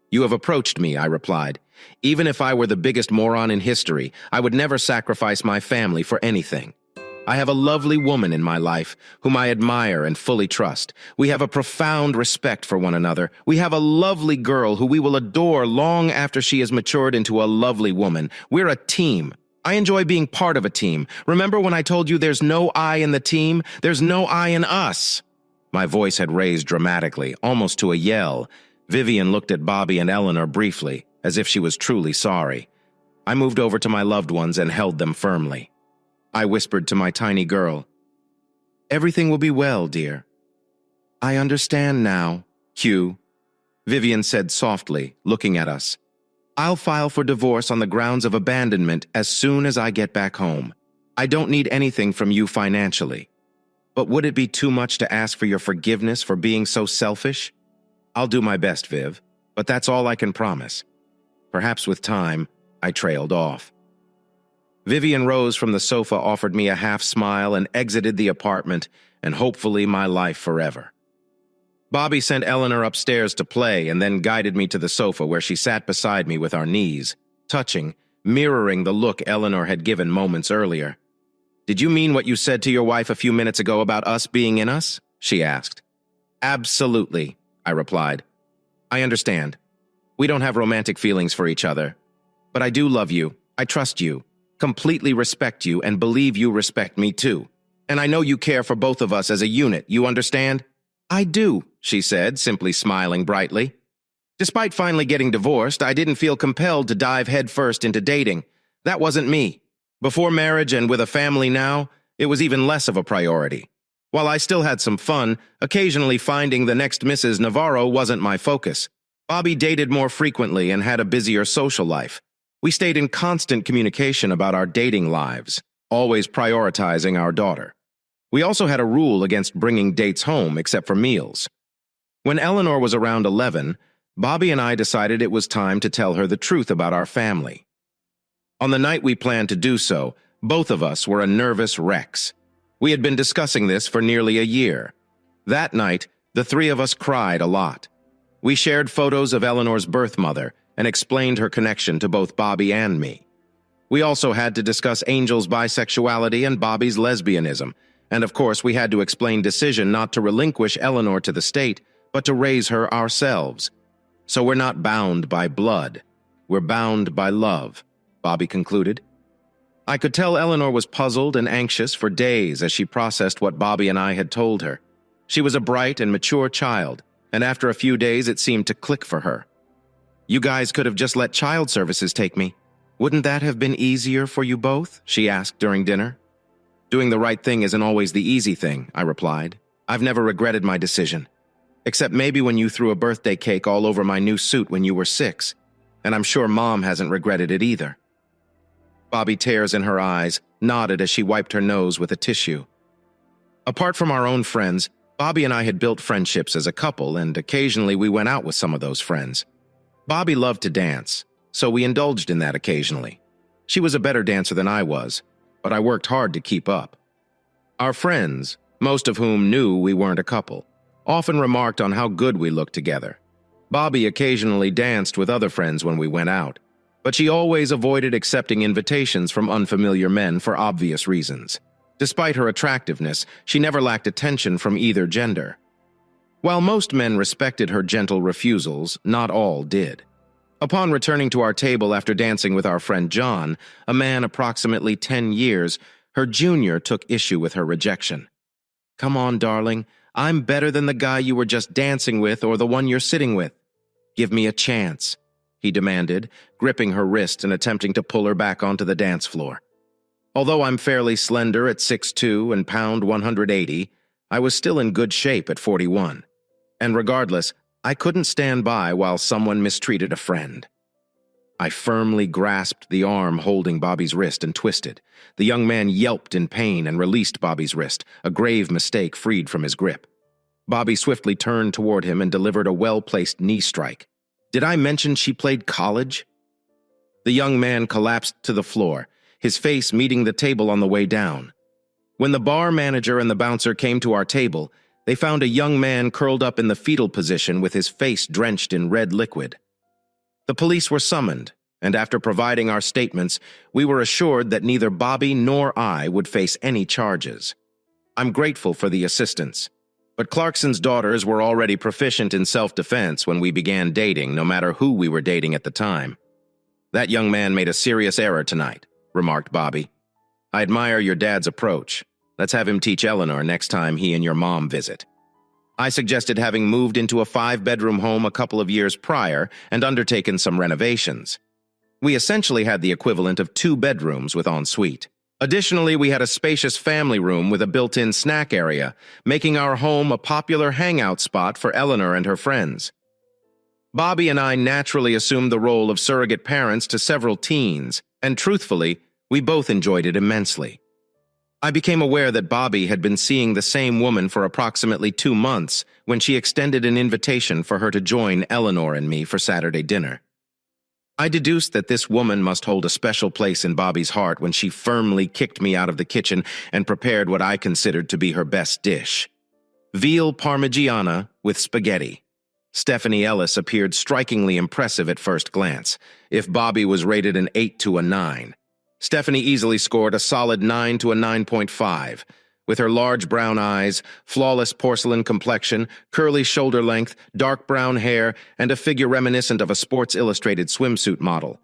You have approached me, I replied. Even if I were the biggest moron in history, I would never sacrifice my family for anything. I have a lovely woman in my life whom I admire and fully trust. We have a profound respect for one another. We have a lovely girl who we will adore long after she has matured into a lovely woman. We're a team. I enjoy being part of a team. Remember when I told you there's no I in the team? There's no I in us. My voice had raised dramatically, almost to a yell. Vivian looked at Bobby and Eleanor briefly, as if she was truly sorry. I moved over to my loved ones and held them firmly. I whispered to my tiny girl, Everything will be well, dear. I understand now, Q. Vivian said softly, looking at us. I'll file for divorce on the grounds of abandonment as soon as I get back home. I don't need anything from you financially. But would it be too much to ask for your forgiveness for being so selfish? I'll do my best, Viv, but that's all I can promise. Perhaps with time, I trailed off. Vivian rose from the sofa, offered me a half smile, and exited the apartment, and hopefully my life forever. Bobby sent Eleanor upstairs to play and then guided me to the sofa where she sat beside me with our knees, touching, mirroring the look Eleanor had given moments earlier. Did you mean what you said to your wife a few minutes ago about us being in us? She asked. Absolutely, I replied. I understand. We don't have romantic feelings for each other. But I do love you. I trust you, completely respect you, and believe you respect me too. And I know you care for both of us as a unit, you understand? I do, she said, simply smiling brightly. Despite finally getting divorced, I didn't feel compelled to dive headfirst into dating. That wasn't me. Before marriage and with a family now, it was even less of a priority. While I still had some fun, occasionally finding the next Mrs. Navarro wasn't my focus. Bobby dated more frequently and had a busier social life. We stayed in constant communication about our dating lives, always prioritizing our daughter. We also had a rule against bringing dates home except for meals. When Eleanor was around 11, Bobby and I decided it was time to tell her the truth about our family. On the night we planned to do so, both of us were a nervous wrecks. We had been discussing this for nearly a year. That night, the three of us cried a lot. We shared photos of Eleanor's birth mother and explained her connection to both Bobby and me. We also had to discuss Angel's bisexuality and Bobby's lesbianism, and of course we had to explain decision not to relinquish Eleanor to the state, but to raise her ourselves. So we're not bound by blood. We're bound by love, Bobby concluded. I could tell Eleanor was puzzled and anxious for days as she processed what Bobby and I had told her. She was a bright and mature child, and after a few days it seemed to click for her. You guys could have just let child services take me. Wouldn't that have been easier for you both? She asked during dinner. Doing the right thing isn't always the easy thing, I replied. I've never regretted my decision. Except maybe when you threw a birthday cake all over my new suit when you were 6. And I'm sure Mom hasn't regretted it either. Bobby, tears in her eyes, nodded as she wiped her nose with a tissue. Apart from our own friends, Bobby and I had built friendships as a couple, and occasionally we went out with some of those friends. Bobby loved to dance, so we indulged in that occasionally. She was a better dancer than I was, but I worked hard to keep up. Our friends, most of whom knew we weren't a couple, often remarked on how good we looked together. Bobby occasionally danced with other friends when we went out, but she always avoided accepting invitations from unfamiliar men for obvious reasons. Despite her attractiveness, she never lacked attention from either gender. While most men respected her gentle refusals, not all did. Upon returning to our table after dancing with our friend John, a man approximately 10 years, her junior took issue with her rejection. "Come on, darling. I'm better than the guy you were just dancing with or the one you're sitting with. Give me a chance," he demanded, gripping her wrist and attempting to pull her back onto the dance floor. Although I'm fairly slender at 6'2" and pound 180, I was still in good shape at 41. And regardless, I couldn't stand by while someone mistreated a friend. I firmly grasped the arm holding Bobby's wrist and twisted. The young man yelped in pain and released Bobby's wrist, a grave mistake freed from his grip. Bobby swiftly turned toward him and delivered a well-placed knee strike. Did I mention she played college? The young man collapsed to the floor, his face meeting the table on the way down. When the bar manager and the bouncer came to our table, they found a young man curled up in the fetal position with his face drenched in red liquid. The police were summoned, and after providing our statements, we were assured that neither Bobby nor I would face any charges. I'm grateful for the assistance, but Clarkson's daughters were already proficient in self-defense when we began dating, no matter who we were dating at the time. "That young man made a serious error tonight," remarked Bobby. "I admire your dad's approach. Let's have him teach Eleanor next time he and your mom visit." I suggested having moved into a 5-bedroom home a couple of years prior and undertaken some renovations. We essentially had the equivalent of 2 bedrooms with ensuite. Additionally, we had a spacious family room with a built-in snack area, making our home a popular hangout spot for Eleanor and her friends. Bobby and I naturally assumed the role of surrogate parents to several teens, and truthfully, we both enjoyed it immensely. I became aware that Bobby had been seeing the same woman for approximately 2 months when she extended an invitation for her to join Eleanor and me for Saturday dinner. I deduced that this woman must hold a special place in Bobby's heart when she firmly kicked me out of the kitchen and prepared what I considered to be her best dish: veal parmigiana with spaghetti. Stephanie Ellis appeared strikingly impressive at first glance. If Bobby was rated an 8 to a 9, Stephanie easily scored a solid 9 to a 9.5. With her large brown eyes, flawless porcelain complexion, curly shoulder length, dark brown hair, and a figure reminiscent of a Sports Illustrated swimsuit model.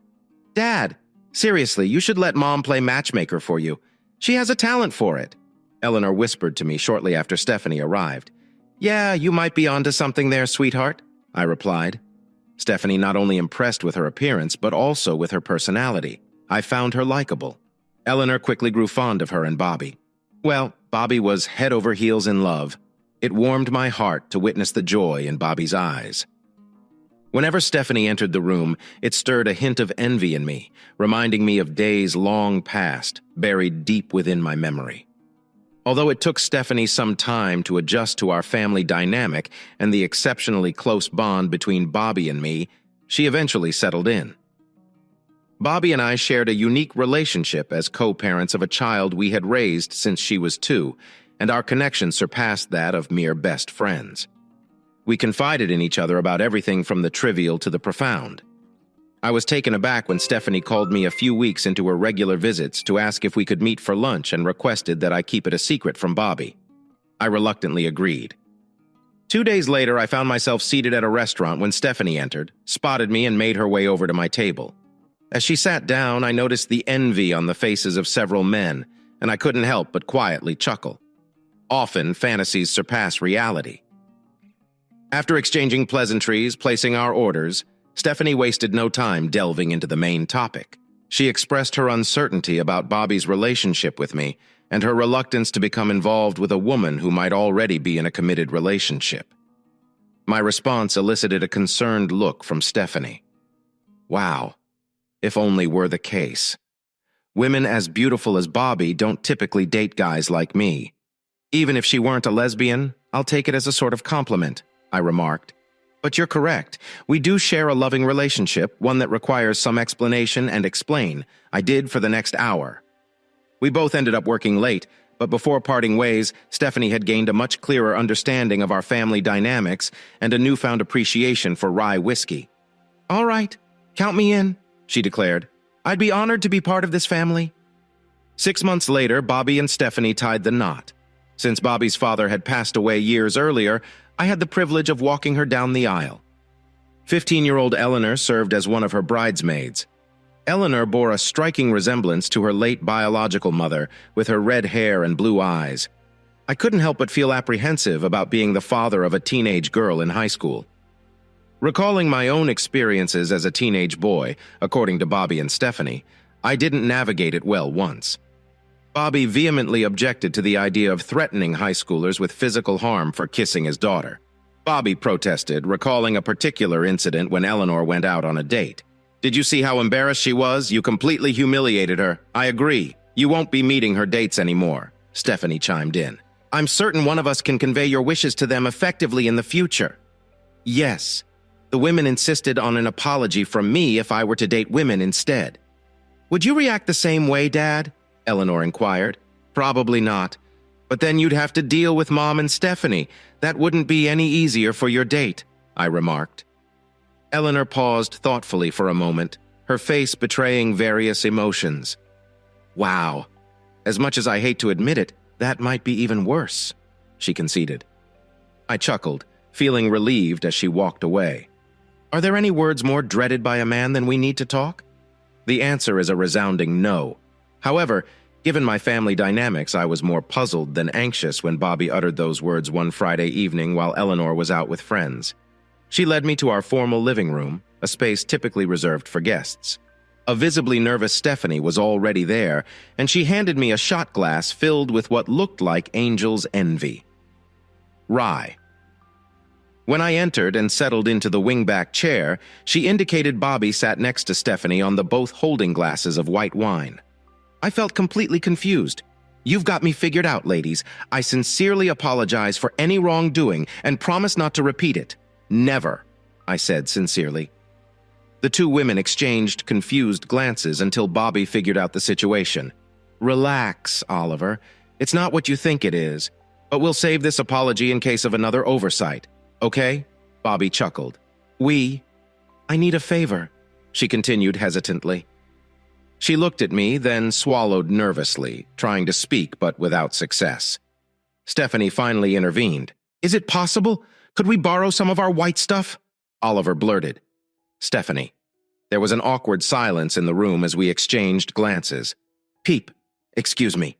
"Dad, seriously, you should let Mom play matchmaker for you. She has a talent for it," Eleanor whispered to me shortly after Stephanie arrived. "Yeah, you might be onto something there, sweetheart," I replied. Stephanie not only impressed with her appearance, but also with her personality. I found her likable. Eleanor quickly grew fond of her and Bobby. Well, Bobby was head over heels in love. It warmed my heart to witness the joy in Bobby's eyes. Whenever Stephanie entered the room, it stirred a hint of envy in me, reminding me of days long past, buried deep within my memory. Although it took Stephanie some time to adjust to our family dynamic and the exceptionally close bond between Bobby and me, she eventually settled in. Bobby and I shared a unique relationship as co-parents of a child we had raised since she was 2, and our connection surpassed that of mere best friends. We confided in each other about everything from the trivial to the profound. I was taken aback when Stephanie called me a few weeks into her regular visits to ask if we could meet for lunch and requested that I keep it a secret from Bobby. I reluctantly agreed. 2 days later, I found myself seated at a restaurant when Stephanie entered, spotted me, and made her way over to my table. As she sat down, I noticed the envy on the faces of several men, and I couldn't help but quietly chuckle. Often, fantasies surpass reality. After exchanging pleasantries, placing our orders, Stephanie wasted no time delving into the main topic. She expressed her uncertainty about Bobby's relationship with me and her reluctance to become involved with a woman who might already be in a committed relationship. My response elicited a concerned look from Stephanie. Wow, if only were the case. Women as beautiful as Bobby don't typically date guys like me. Even if she weren't a lesbian, I'll take it as a sort of compliment, I remarked. But you're correct. We do share a loving relationship, one that requires some explanation and explain. I did for the next hour. We both ended up working late, but before parting ways, Stephanie had gained a much clearer understanding of our family dynamics and a newfound appreciation for rye whiskey. All right, count me in, she declared. I'd be honored to be part of this family. 6 months later, Bobby and Stephanie tied the knot. Since Bobby's father had passed away years earlier, I had the privilege of walking her down the aisle. 15-year-old Eleanor served as one of her bridesmaids. Eleanor bore a striking resemblance to her late biological mother, with her red hair and blue eyes. I couldn't help but feel apprehensive about being the father of a teenage girl in high school. Recalling my own experiences as a teenage boy, according to Bobby and Stephanie, I didn't navigate it well once. Bobby vehemently objected to the idea of threatening high schoolers with physical harm for kissing his daughter. Bobby protested, recalling a particular incident when Eleanor went out on a date. Did you see how embarrassed she was? You completely humiliated her. I agree. You won't be meeting her dates anymore, Stephanie chimed in. I'm certain one of us can convey your wishes to them effectively in the future. Yes. The women insisted on an apology from me if I were to date women instead. Would you react the same way, Dad? Eleanor inquired. Probably not. But then you'd have to deal with Mom and Stephanie. That wouldn't be any easier for your date, I remarked. Eleanor paused thoughtfully for a moment, her face betraying various emotions. Wow. As much as I hate to admit it, that might be even worse, she conceded. I chuckled, feeling relieved as she walked away. Are there any words more dreaded by a man than we need to talk? The answer is a resounding no. However, given my family dynamics, I was more puzzled than anxious when Bobby uttered those words one Friday evening while Eleanor was out with friends. She led me to our formal living room, a space typically reserved for guests. A visibly nervous Stephanie was already there, and she handed me a shot glass filled with what looked like Angel's Envy. Rye. When I entered and settled into the wingback chair, she indicated Bobby sat next to Stephanie on the both holding glasses of white wine. I felt completely confused. You've got me figured out, ladies. I sincerely apologize for any wrongdoing and promise not to repeat it. Never, I said sincerely. The two women exchanged confused glances until Bobby figured out the situation. Relax, Oliver. It's not what you think it is, but we'll save this apology in case of another oversight. Okay? Bobby chuckled. I need a favor, she continued hesitantly. She looked at me, then swallowed nervously, trying to speak but without success. Stephanie finally intervened. Is it possible? Could we borrow some of our white stuff? Oliver blurted. Stephanie. There was an awkward silence in the room as we exchanged glances. Peep, excuse me.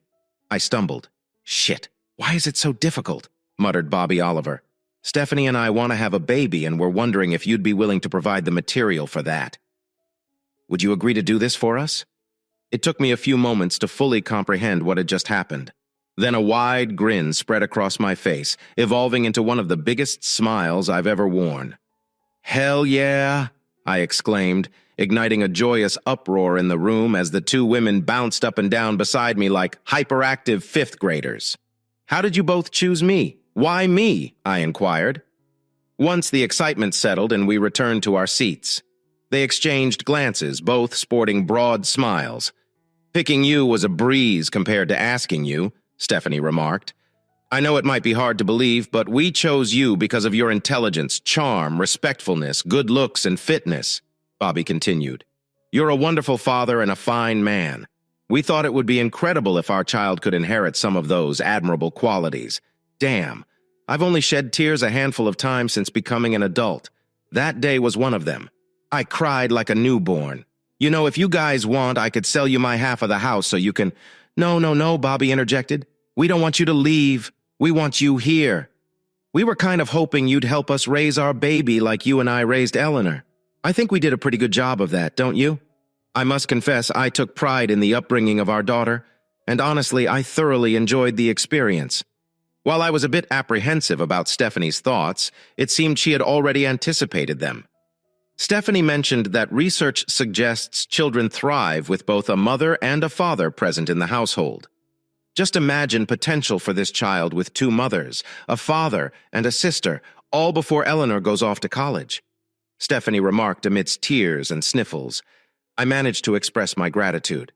I stumbled. Shit, why is it so difficult? Muttered Bobby Oliver. Stephanie and I want to have a baby and we're wondering if you'd be willing to provide the material for that. Would you agree to do this for us? It took me a few moments to fully comprehend what had just happened. Then a wide grin spread across my face, evolving into one of the biggest smiles I've ever worn. Hell yeah, I exclaimed, igniting a joyous uproar in the room as the two women bounced up and down beside me like hyperactive fifth graders. How did you both choose me? Why me? I inquired. Once the excitement settled and we returned to our seats, they exchanged glances, both sporting broad smiles. Picking you was a breeze compared to asking you, Stephanie remarked. I know it might be hard to believe, but we chose you because of your intelligence, charm, respectfulness, good looks, and fitness, Bobby continued. You're a wonderful father and a fine man. We thought it would be incredible if our child could inherit some of those admirable qualities. Damn, I've only shed tears a handful of times since becoming an adult. That day was one of them. I cried like a newborn. You know, if you guys want, I could sell you my half of the house so you can— No, Bobby interjected. We don't want you to leave. We want you here. We were kind of hoping you'd help us raise our baby like you and I raised Eleanor. I think we did a pretty good job of that, don't you? I must confess I took pride in the upbringing of our daughter, and honestly, I thoroughly enjoyed the experience. While I was a bit apprehensive about Stephanie's thoughts, it seemed she had already anticipated them. Stephanie mentioned that research suggests children thrive with both a mother and a father present in the household. Just imagine potential for this child with two mothers, a father and a sister, all before Eleanor goes off to college. Stephanie remarked amidst tears and sniffles. I managed to express my gratitude.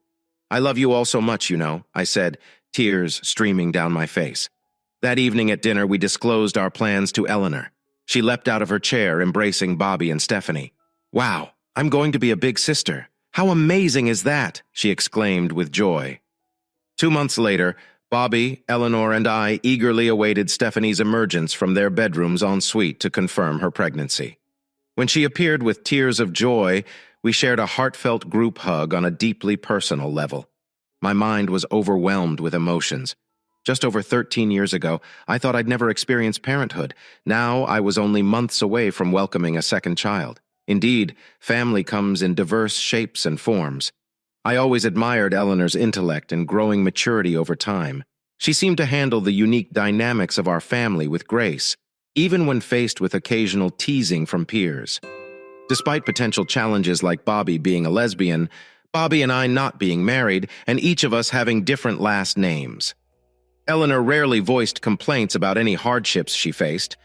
I love you all so much, you know, I said, tears streaming down my face. That evening at dinner, we disclosed our plans to Eleanor. She leapt out of her chair, embracing Bobby and Stephanie. Wow, I'm going to be a big sister. How amazing is that? She exclaimed with joy. 2 months later, Bobby, Eleanor, and I eagerly awaited Stephanie's emergence from their bedrooms en suite to confirm her pregnancy. When she appeared with tears of joy, we shared a heartfelt group hug on a deeply personal level. My mind was overwhelmed with emotions. Just over 13 years ago, I thought I'd never experience parenthood. Now I was only months away from welcoming a second child. Indeed, family comes in diverse shapes and forms. I always admired Eleanor's intellect and growing maturity over time. She seemed to handle the unique dynamics of our family with grace, even when faced with occasional teasing from peers. Despite potential challenges like Bobby being a lesbian, Bobby and I not being married, and each of us having different last names. Eleanor rarely voiced complaints about any hardships she faced.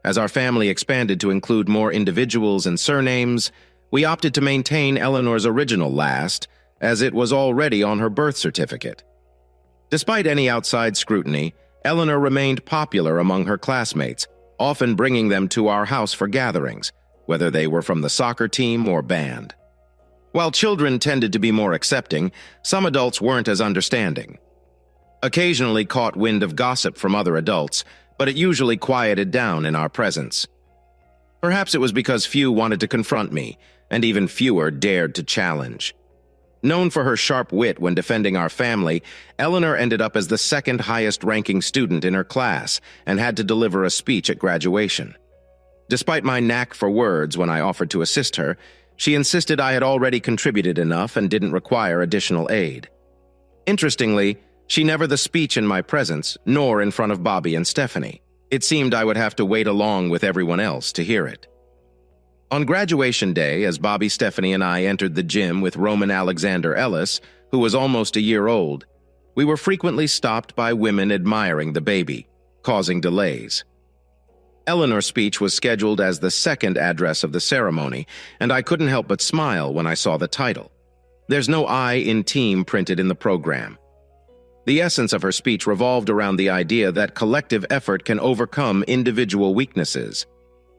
As our family expanded to include more individuals and surnames, we opted to maintain Eleanor's original last, as it was already on her birth certificate. Despite any outside scrutiny, Eleanor remained popular among her classmates, often bringing them to our house for gatherings, whether they were from the soccer team or band. While children tended to be more accepting, some adults weren't as understanding. Occasionally caught wind of gossip from other adults, but it usually quieted down in our presence. Perhaps it was because few wanted to confront me, and even fewer dared to challenge. Known for her sharp wit when defending our family, Eleanor ended up as the second highest-ranking student in her class and had to deliver a speech at graduation. Despite my knack for words when I offered to assist her, she insisted I had already contributed enough and didn't require additional aid. Interestingly, she never the speech in my presence, nor in front of Bobby and Stephanie. It seemed I would have to wait along with everyone else to hear it. On graduation day, as Bobby, Stephanie, and I entered the gym with Roman Alexander Ellis, who was almost a year old, we were frequently stopped by women admiring the baby, causing delays. Eleanor's speech was scheduled as the second address of the ceremony, and I couldn't help but smile when I saw the title. There's no I in team printed in the program. The essence of her speech revolved around the idea that collective effort can overcome individual weaknesses.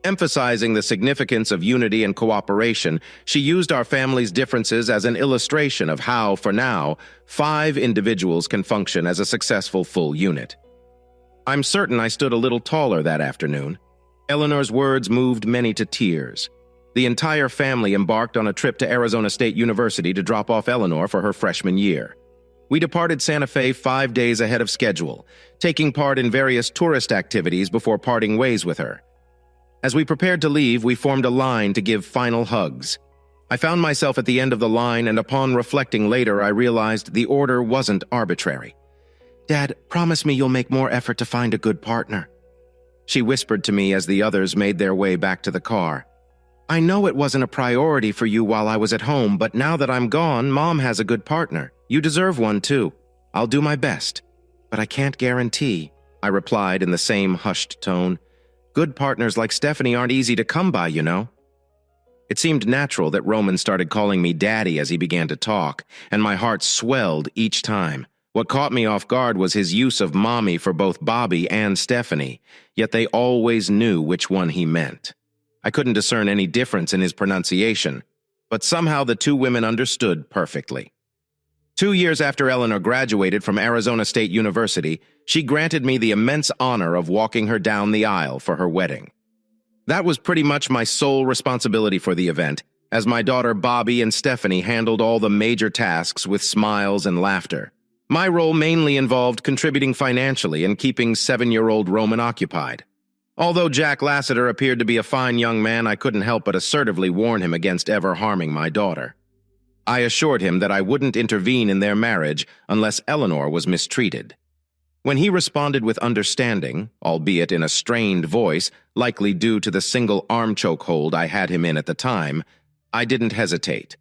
Emphasizing the significance of unity and cooperation, she used our family's differences as an illustration of how, for now, 5 individuals can function as a successful full unit. I'm certain I stood a little taller that afternoon. Eleanor's words moved many to tears. The entire family embarked on a trip to Arizona State University to drop off Eleanor for her freshman year. We departed Santa Fe 5 days ahead of schedule, taking part in various tourist activities before parting ways with her. As we prepared to leave, we formed a line to give final hugs. I found myself at the end of the line, and upon reflecting later, I realized the order wasn't arbitrary. "Dad, promise me you'll make more effort to find a good partner," she whispered to me as the others made their way back to the car. "I know it wasn't a priority for you while I was at home, but now that I'm gone, Mom has a good partner. You deserve one, too. I'll do my best. But I can't guarantee," I replied in the same hushed tone. "Good partners like Stephanie aren't easy to come by, you know." It seemed natural that Roman started calling me Daddy as he began to talk, and my heart swelled each time. What caught me off guard was his use of Mommy for both Bobby and Stephanie, yet they always knew which one he meant. I couldn't discern any difference in his pronunciation, but somehow the two women understood perfectly. 2 years after Eleanor graduated from Arizona State University, she granted me the immense honor of walking her down the aisle for her wedding. That was pretty much my sole responsibility for the event, as my daughter Bobby and Stephanie handled all the major tasks with smiles and laughter. My role mainly involved contributing financially and keeping 7-year-old Roman occupied. Although Jack Lassiter appeared to be a fine young man, I couldn't help but assertively warn him against ever harming my daughter. I assured him that I wouldn't intervene in their marriage unless Eleanor was mistreated. When he responded with understanding, albeit in a strained voice, likely due to the single arm chokehold I had him in at the time, I didn't hesitate.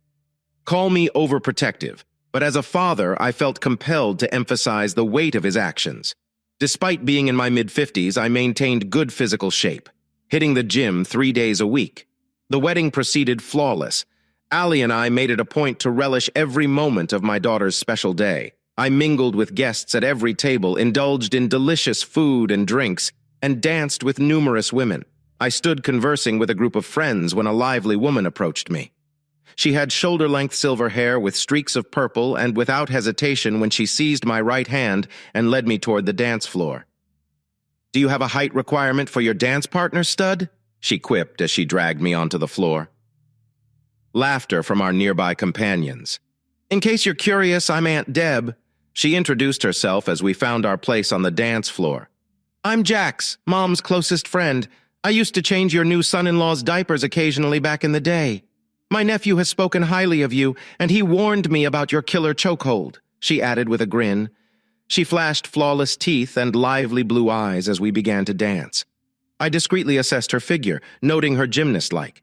Call me overprotective, but as a father, I felt compelled to emphasize the weight of his actions. Despite being in my mid-50s, I maintained good physical shape, hitting the gym 3 days a week. The wedding proceeded flawless. Allie and I made it a point to relish every moment of my daughter's special day. I mingled with guests at every table, indulged in delicious food and drinks, and danced with numerous women. I stood conversing with a group of friends when a lively woman approached me. She had shoulder-length silver hair with streaks of purple, and without hesitation when she seized my right hand and led me toward the dance floor. "Do you have a height requirement for your dance partner, stud?" she quipped as she dragged me onto the floor. Laughter from our nearby companions. "In case you're curious, I'm Aunt Deb." She introduced herself as we found our place on the dance floor. "I'm Jax, Mom's closest friend. I used to change your new son-in-law's diapers occasionally back in the day. My nephew has spoken highly of you, and he warned me about your killer chokehold," she added with a grin. She flashed flawless teeth and lively blue eyes as we began to dance. I discreetly assessed her figure, noting her gymnast-like.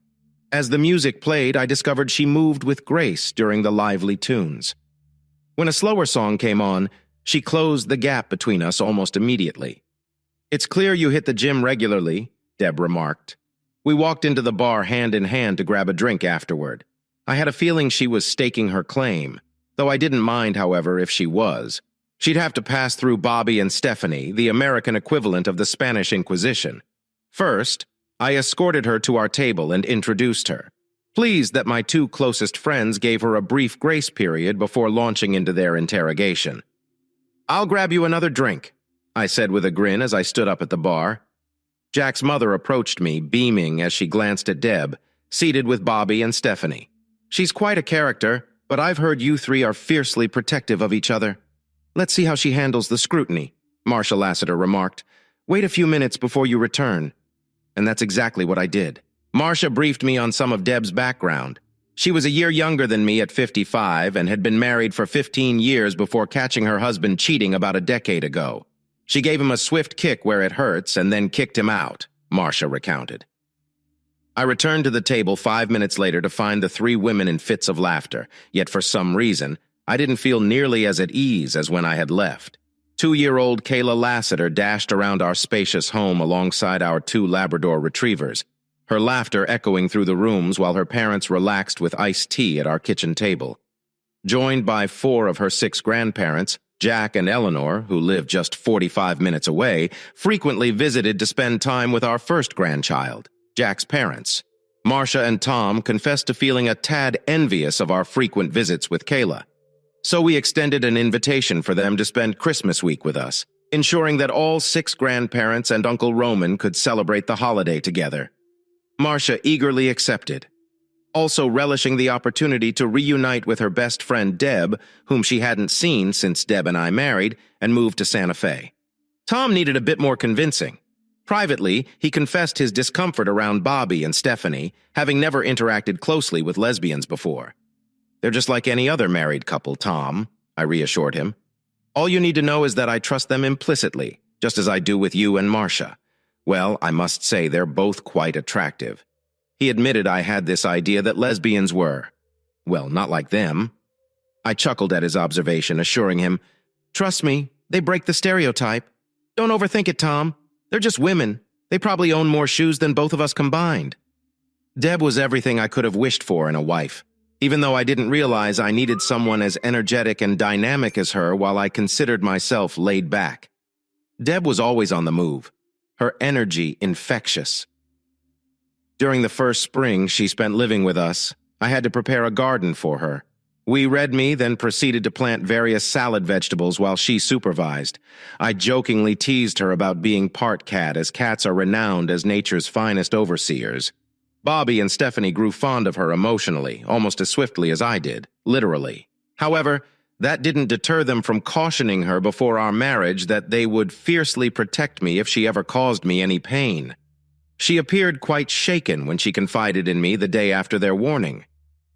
As the music played, I discovered she moved with grace during the lively tunes. When a slower song came on, she closed the gap between us almost immediately. "It's clear you hit the gym regularly," Deb remarked. We walked into the bar hand in hand to grab a drink afterward. I had a feeling she was staking her claim, though I didn't mind, however, if she was. She'd have to pass through Bobby and Stephanie, the American equivalent of the Spanish Inquisition. First, I escorted her to our table and introduced her, pleased that my two closest friends gave her a brief grace period before launching into their interrogation. "I'll grab you another drink," I said with a grin as I stood up at the bar. Jack's mother approached me, beaming as she glanced at Deb, seated with Bobby and Stephanie. "She's quite a character, but I've heard you three are fiercely protective of each other. Let's see how she handles the scrutiny," Marcia Lassiter remarked. "Wait a few minutes before you return." And that's exactly what I did. Marcia briefed me on some of Deb's background. She was a year younger than me at 55 and had been married for 15 years before catching her husband cheating about a decade ago. She gave him a swift kick where it hurts and then kicked him out, Marcia recounted. I returned to the table 5 minutes later to find the three women in fits of laughter, yet for some reason, I didn't feel nearly as at ease as when I had left. 2-year-old Kayla Lassiter dashed around our spacious home alongside our 2 Labrador retrievers, her laughter echoing through the rooms while her parents relaxed with iced tea at our kitchen table. Joined by 4 of her 6 grandparents, Jack and Eleanor, who lived just 45 minutes away, frequently visited to spend time with our first grandchild, Jack's parents. Marcia and Tom confessed to feeling a tad envious of our frequent visits with Kayla. So we extended an invitation for them to spend Christmas week with us, ensuring that all 6 grandparents and Uncle Roman could celebrate the holiday together. Marcia eagerly accepted, also relishing the opportunity to reunite with her best friend Deb, whom she hadn't seen since Deb and I married and moved to Santa Fe. Tom needed a bit more convincing. Privately, he confessed his discomfort around Bobby and Stephanie, having never interacted closely with lesbians before. "They're just like any other married couple, Tom," I reassured him. "All you need to know is that I trust them implicitly, just as I do with you and Marcia. Well, I must say they're both quite attractive." He admitted I had this idea that lesbians were, well, not like them. I chuckled at his observation, assuring him, "Trust me, they break the stereotype. Don't overthink it, Tom. They're just women. They probably own more shoes than both of us combined." Deb was everything I could have wished for in a wife, even though I didn't realize I needed someone as energetic and dynamic as her while I considered myself laid back. Deb was always on the move, her energy infectious. During the first spring she spent living with us, I had to prepare a garden for her. We read me, then proceeded to plant various salad vegetables while she supervised. I jokingly teased her about being part cat, as cats are renowned as nature's finest overseers. Bobby and Stephanie grew fond of her emotionally, almost as swiftly as I did, literally. However, That didn't deter them from cautioning her before our marriage that they would fiercely protect me if she ever caused me any pain. She appeared quite shaken when she confided in me the day after their warning.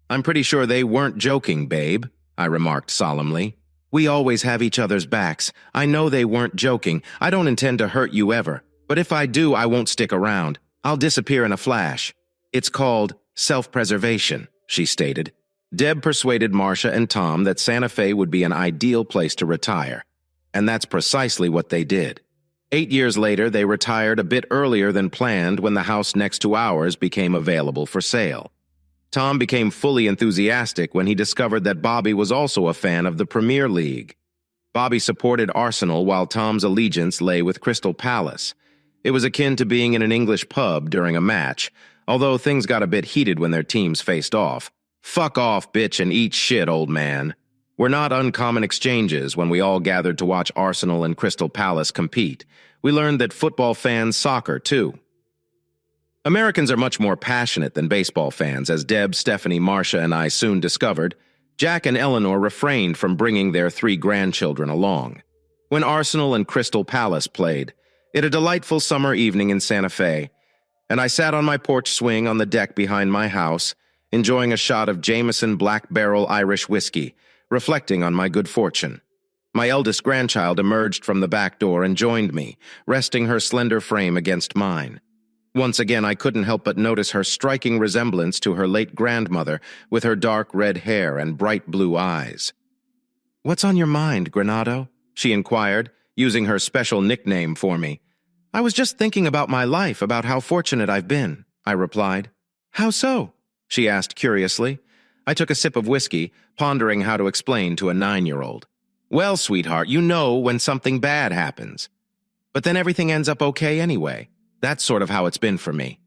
"I'm pretty sure they weren't joking, babe," I remarked solemnly. "We always have each other's backs. I know they weren't joking. I don't intend to hurt you ever. But if I do, I won't stick around. I'll disappear in a flash. It's called self-preservation," she stated. Deb persuaded Marcia and Tom that Santa Fe would be an ideal place to retire. And that's precisely what they did. 8 years later, they retired a bit earlier than planned when the house next to ours became available for sale. Tom became fully enthusiastic when he discovered that Bobby was also a fan of the Premier League. Bobby supported Arsenal while Tom's allegiance lay with Crystal Palace. It was akin to being in an English pub during a match, although things got a bit heated when their teams faced off. "Fuck off, bitch, and eat shit, old man," were not uncommon exchanges when we all gathered to watch Arsenal and Crystal Palace compete. We learned that football fans soccer, too. Americans are much more passionate than baseball fans, as Deb, Stephanie, Marcia, and I soon discovered. Jack and Eleanor refrained from bringing their 3 grandchildren along. When Arsenal and Crystal Palace played, it was a delightful summer evening in Santa Fe, and I sat on my porch swing on the deck behind my house, enjoying a shot of Jameson Black Barrel Irish whiskey, reflecting on my good fortune. My eldest grandchild emerged from the back door and joined me, resting her slender frame against mine. Once again, I couldn't help but notice her striking resemblance to her late grandmother with her dark red hair and bright blue eyes. "What's on your mind, Granado?" she inquired, using her special nickname for me. "I was just thinking about my life, about how fortunate I've been," I replied. "How so?" she asked curiously. I took a sip of whiskey, pondering how to explain to a 9-year-old. "Well, sweetheart, you know when something bad happens. But then everything ends up okay anyway. That's sort of how it's been for me."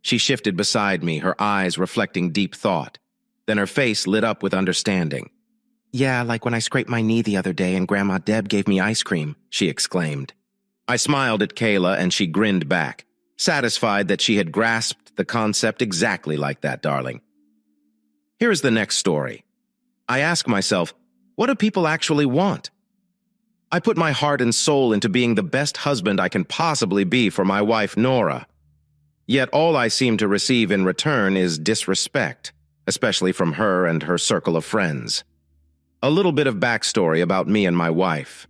She shifted beside me, her eyes reflecting deep thought. Then her face lit up with understanding. "Yeah, like when I scraped my knee the other day and Grandma Deb gave me ice cream," she exclaimed. I smiled at Kayla and she grinned back, satisfied that she had grasped the concept exactly like that, darling. Here is the next story. I ask myself, what do people actually want? I put my heart and soul into being the best husband I can possibly be for my wife, Nora. Yet all I seem to receive in return is disrespect, especially from her and her circle of friends. A little bit of backstory about me and my wife.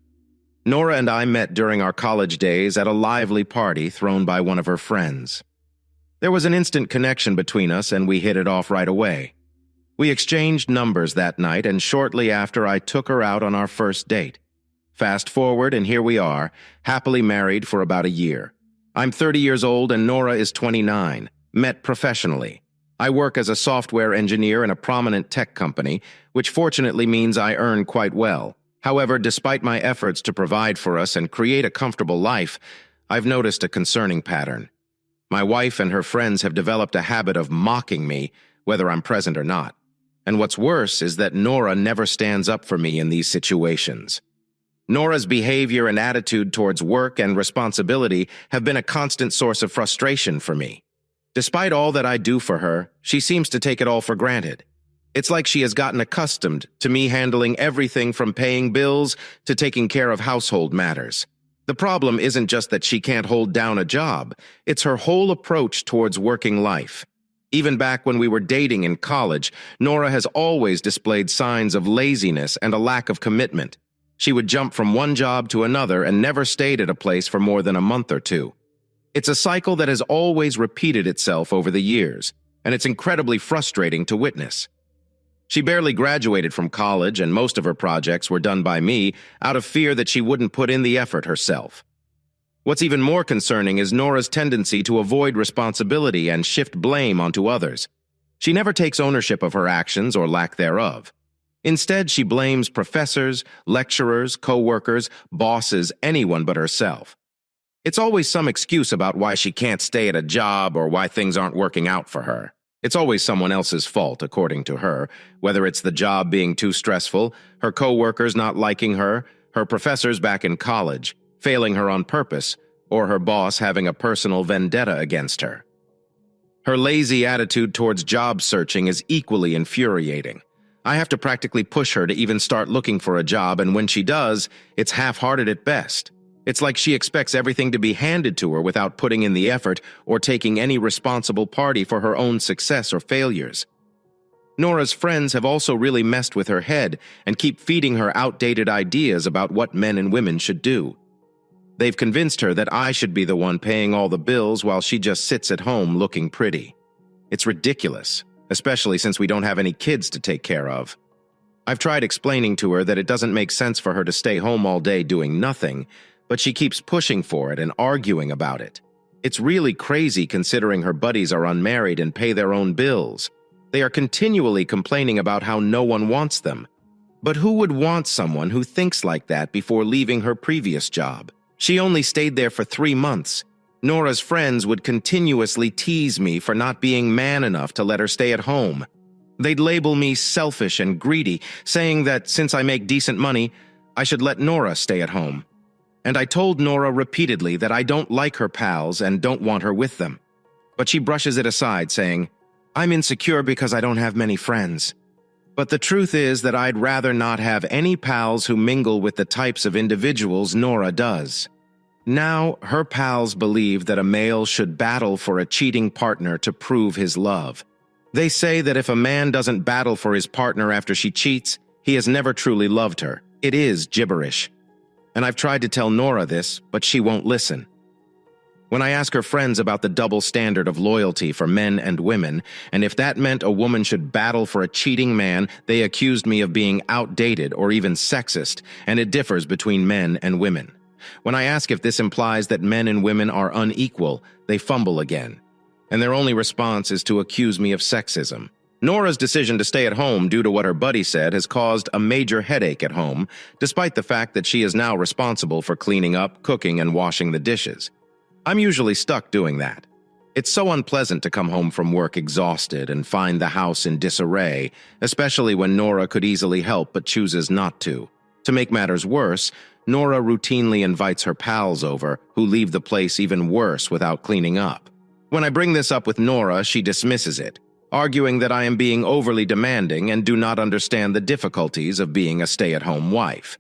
Nora and I met during our college days at a lively party thrown by one of her friends. There was an instant connection between us and we hit it off right away. We exchanged numbers that night, and shortly after I took her out on our first date. Fast forward, and here we are, happily married for about a year. I'm 30 years old and Nora is 29, met professionally. I work as a software engineer in a prominent tech company, which fortunately means I earn quite well. However, despite my efforts to provide for us and create a comfortable life, I've noticed a concerning pattern. My wife and her friends have developed a habit of mocking me, whether I'm present or not. And what's worse is that Nora never stands up for me in these situations. Nora's behavior and attitude towards work and responsibility have been a constant source of frustration for me. Despite all that I do for her, she seems to take it all for granted. It's like she has gotten accustomed to me handling everything from paying bills to taking care of household matters. The problem isn't just that she can't hold down a job, it's her whole approach towards working life. Even back when we were dating in college, Nora has always displayed signs of laziness and a lack of commitment. She would jump from one job to another and never stayed at a place for more than a month or two. It's a cycle that has always repeated itself over the years, and it's incredibly frustrating to witness. She barely graduated from college, and most of her projects were done by me out of fear that she wouldn't put in the effort herself. What's even more concerning is Nora's tendency to avoid responsibility and shift blame onto others. She never takes ownership of her actions or lack thereof. Instead, she blames professors, lecturers, co-workers, bosses, anyone but herself. It's always some excuse about why she can't stay at a job or why things aren't working out for her. It's always someone else's fault, according to her, whether it's the job being too stressful, her co-workers not liking her, her professors back in college, failing her on purpose, or her boss having a personal vendetta against her. Her lazy attitude towards job searching is equally infuriating. I have to practically push her to even start looking for a job, and when she does, it's half-hearted at best. It's like she expects everything to be handed to her without putting in the effort or taking any responsible party for her own success or failures. Nora's friends have also really messed with her head and keep feeding her outdated ideas about what men and women should do. They've convinced her that I should be the one paying all the bills while she just sits at home looking pretty. It's ridiculous, especially since we don't have any kids to take care of. I've tried explaining to her that it doesn't make sense for her to stay home all day doing nothing, but she keeps pushing for it and arguing about it. It's really crazy considering her buddies are unmarried and pay their own bills. They are continually complaining about how no one wants them. But who would want someone who thinks like that before leaving her previous job? She only stayed there for 3 months. Nora's friends would continuously tease me for not being man enough to let her stay at home. They'd label me selfish and greedy, saying that since I make decent money, I should let Nora stay at home. And I told Nora repeatedly that I don't like her pals and don't want her with them. But she brushes it aside, saying, "I'm insecure because I don't have many friends." But the truth is that I'd rather not have any pals who mingle with the types of individuals Nora does. Now, her pals believe that a male should battle for a cheating partner to prove his love. They say that if a man doesn't battle for his partner after she cheats, he has never truly loved her. It is gibberish. And I've tried to tell Nora this, but she won't listen. When I ask her friends about the double standard of loyalty for men and women, and if that meant a woman should battle for a cheating man, they accused me of being outdated or even sexist, and it differs between men and women. When I ask if this implies that men and women are unequal, they fumble again. And their only response is to accuse me of sexism. Nora's decision to stay at home due to what her buddy said has caused a major headache at home, despite the fact that she is now responsible for cleaning up, cooking, and washing the dishes. I'm usually stuck doing that. It's so unpleasant to come home from work exhausted and find the house in disarray, especially when Nora could easily help but chooses not to. To make matters worse, Nora routinely invites her pals over, who leave the place even worse without cleaning up. When I bring this up with Nora, she dismisses it, arguing that I am being overly demanding and do not understand the difficulties of being a stay-at-home wife.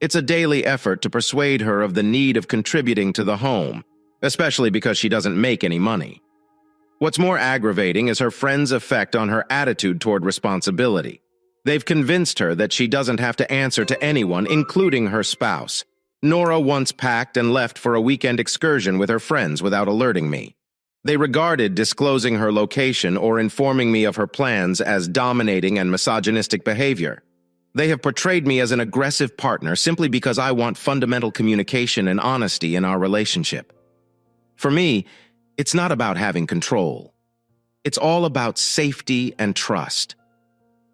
It's a daily effort to persuade her of the need of contributing to the home, especially because she doesn't make any money. What's more aggravating is her friends' effect on her attitude toward responsibility. They've convinced her that she doesn't have to answer to anyone, including her spouse. Nora once packed and left for a weekend excursion with her friends without alerting me. They regarded disclosing her location or informing me of her plans as dominating and misogynistic behavior. They have portrayed me as an aggressive partner simply because I want fundamental communication and honesty in our relationship. For me, it's not about having control. It's all about safety and trust.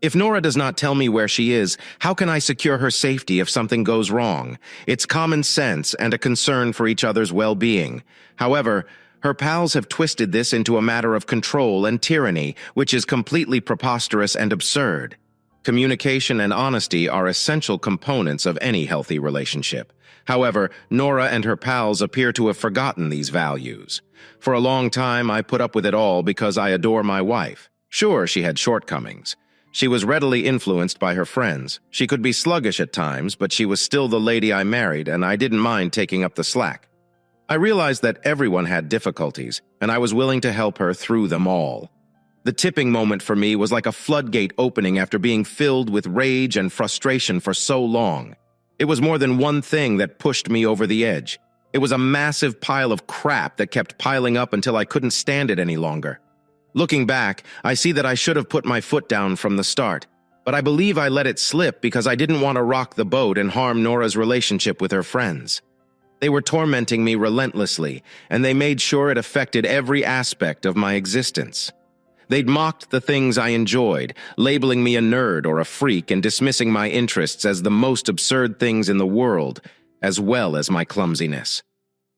If Nora does not tell me where she is, how can I secure her safety if something goes wrong? It's common sense and a concern for each other's well-being. However, her pals have twisted this into a matter of control and tyranny, which is completely preposterous and absurd. Communication and honesty are essential components of any healthy relationship. However, Nora and her pals appear to have forgotten these values. For a long time, I put up with it all because I adore my wife. Sure, she had shortcomings. She was readily influenced by her friends. She could be sluggish at times, but she was still the lady I married, and I didn't mind taking up the slack. I realized that everyone had difficulties, and I was willing to help her through them all. The tipping moment for me was like a floodgate opening after being filled with rage and frustration for so long. It was more than one thing that pushed me over the edge. It was a massive pile of crap that kept piling up until I couldn't stand it any longer. Looking back, I see that I should have put my foot down from the start, but I believe I let it slip because I didn't want to rock the boat and harm Nora's relationship with her friends. They were tormenting me relentlessly, and they made sure it affected every aspect of my existence. They'd mocked the things I enjoyed, labeling me a nerd or a freak and dismissing my interests as the most absurd things in the world, as well as my clumsiness.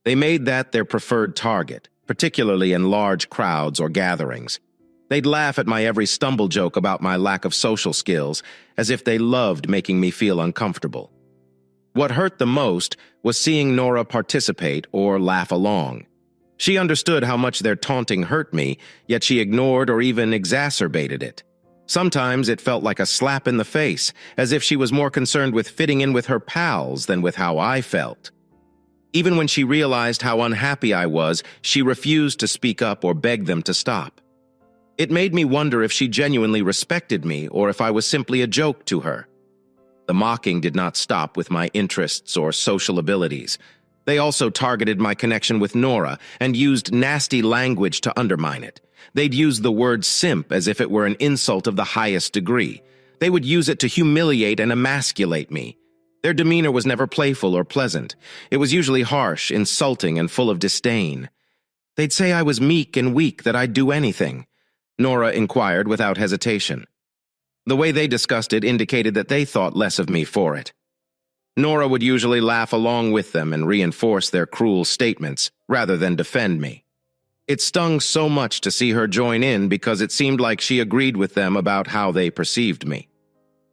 They made that their preferred target, particularly in large crowds or gatherings. They'd laugh at my every stumble joke about my lack of social skills, as if they loved making me feel uncomfortable. What hurt the most was seeing Nora participate or laugh along. She understood how much their taunting hurt me, yet she ignored or even exacerbated it. Sometimes it felt like a slap in the face, as if she was more concerned with fitting in with her pals than with how I felt. Even when she realized how unhappy I was, she refused to speak up or beg them to stop. It made me wonder if she genuinely respected me or if I was simply a joke to her. The mocking did not stop with my interests or social abilities. They also targeted my connection with Nora and used nasty language to undermine it. They'd use the word simp as if it were an insult of the highest degree. They would use it to humiliate and emasculate me. Their demeanor was never playful or pleasant. It was usually harsh, insulting, and full of disdain. They'd say I was meek and weak, that I'd do anything. Nora inquired without hesitation. The way they discussed it indicated that they thought less of me for it. Nora would usually laugh along with them and reinforce their cruel statements, rather than defend me. It stung so much to see her join in because it seemed like she agreed with them about how they perceived me.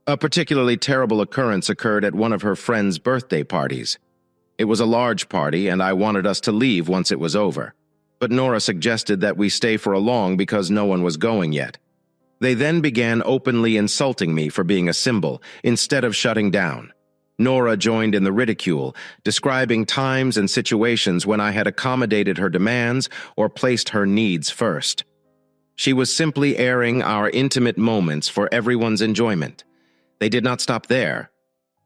A particularly terrible occurrence occurred at one of her friends' birthday parties. It was a large party, and I wanted us to leave once it was over. But Nora suggested that we stay for a long because no one was going yet. They then began openly insulting me for being a symbol, instead of shutting down. Nora joined in the ridicule, describing times and situations when I had accommodated her demands or placed her needs first. She was simply airing our intimate moments for everyone's enjoyment. They did not stop there.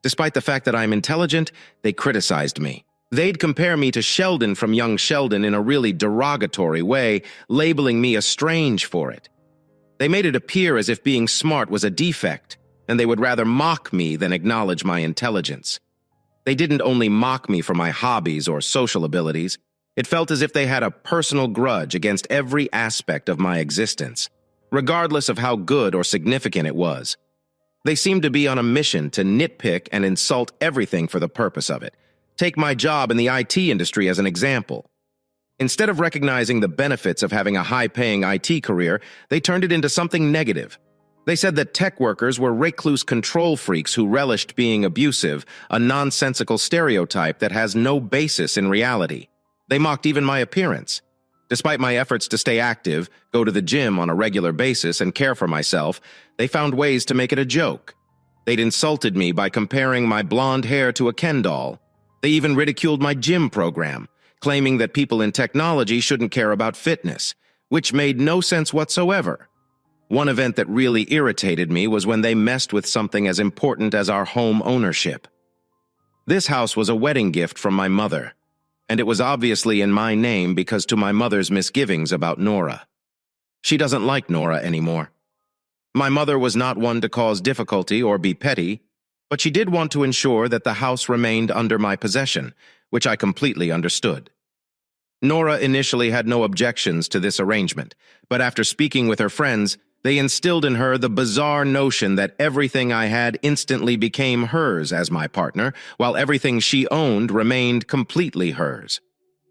Despite the fact that I'm intelligent, they criticized me. They'd compare me to Sheldon from Young Sheldon in a really derogatory way, labeling me a strange for it. They made it appear as if being smart was a defect, and they would rather mock me than acknowledge my intelligence. They didn't only mock me for my hobbies or social abilities. It felt as if they had a personal grudge against every aspect of my existence, regardless of how good or significant it was. They seemed to be on a mission to nitpick and insult everything for the purpose of it. Take my job in the IT industry as an example. Instead of recognizing the benefits of having a high-paying IT career, they turned it into something negative. They said that tech workers were recluse control freaks who relished being abusive, a nonsensical stereotype that has no basis in reality. They mocked even my appearance. Despite my efforts to stay active, go to the gym on a regular basis, and care for myself, they found ways to make it a joke. They'd insulted me by comparing my blonde hair to a Ken doll. They even ridiculed my gym program, claiming that people in technology shouldn't care about fitness, which made no sense whatsoever. One event that really irritated me was when they messed with something as important as our home ownership. This house was a wedding gift from my mother, and it was obviously in my name because to my mother's misgivings about Nora. She doesn't like Nora anymore. My mother was not one to cause difficulty or be petty, but she did want to ensure that the house remained under my possession, which I completely understood. Nora initially had no objections to this arrangement, but after speaking with her friends, they instilled in her the bizarre notion that everything I had instantly became hers as my partner, while everything she owned remained completely hers.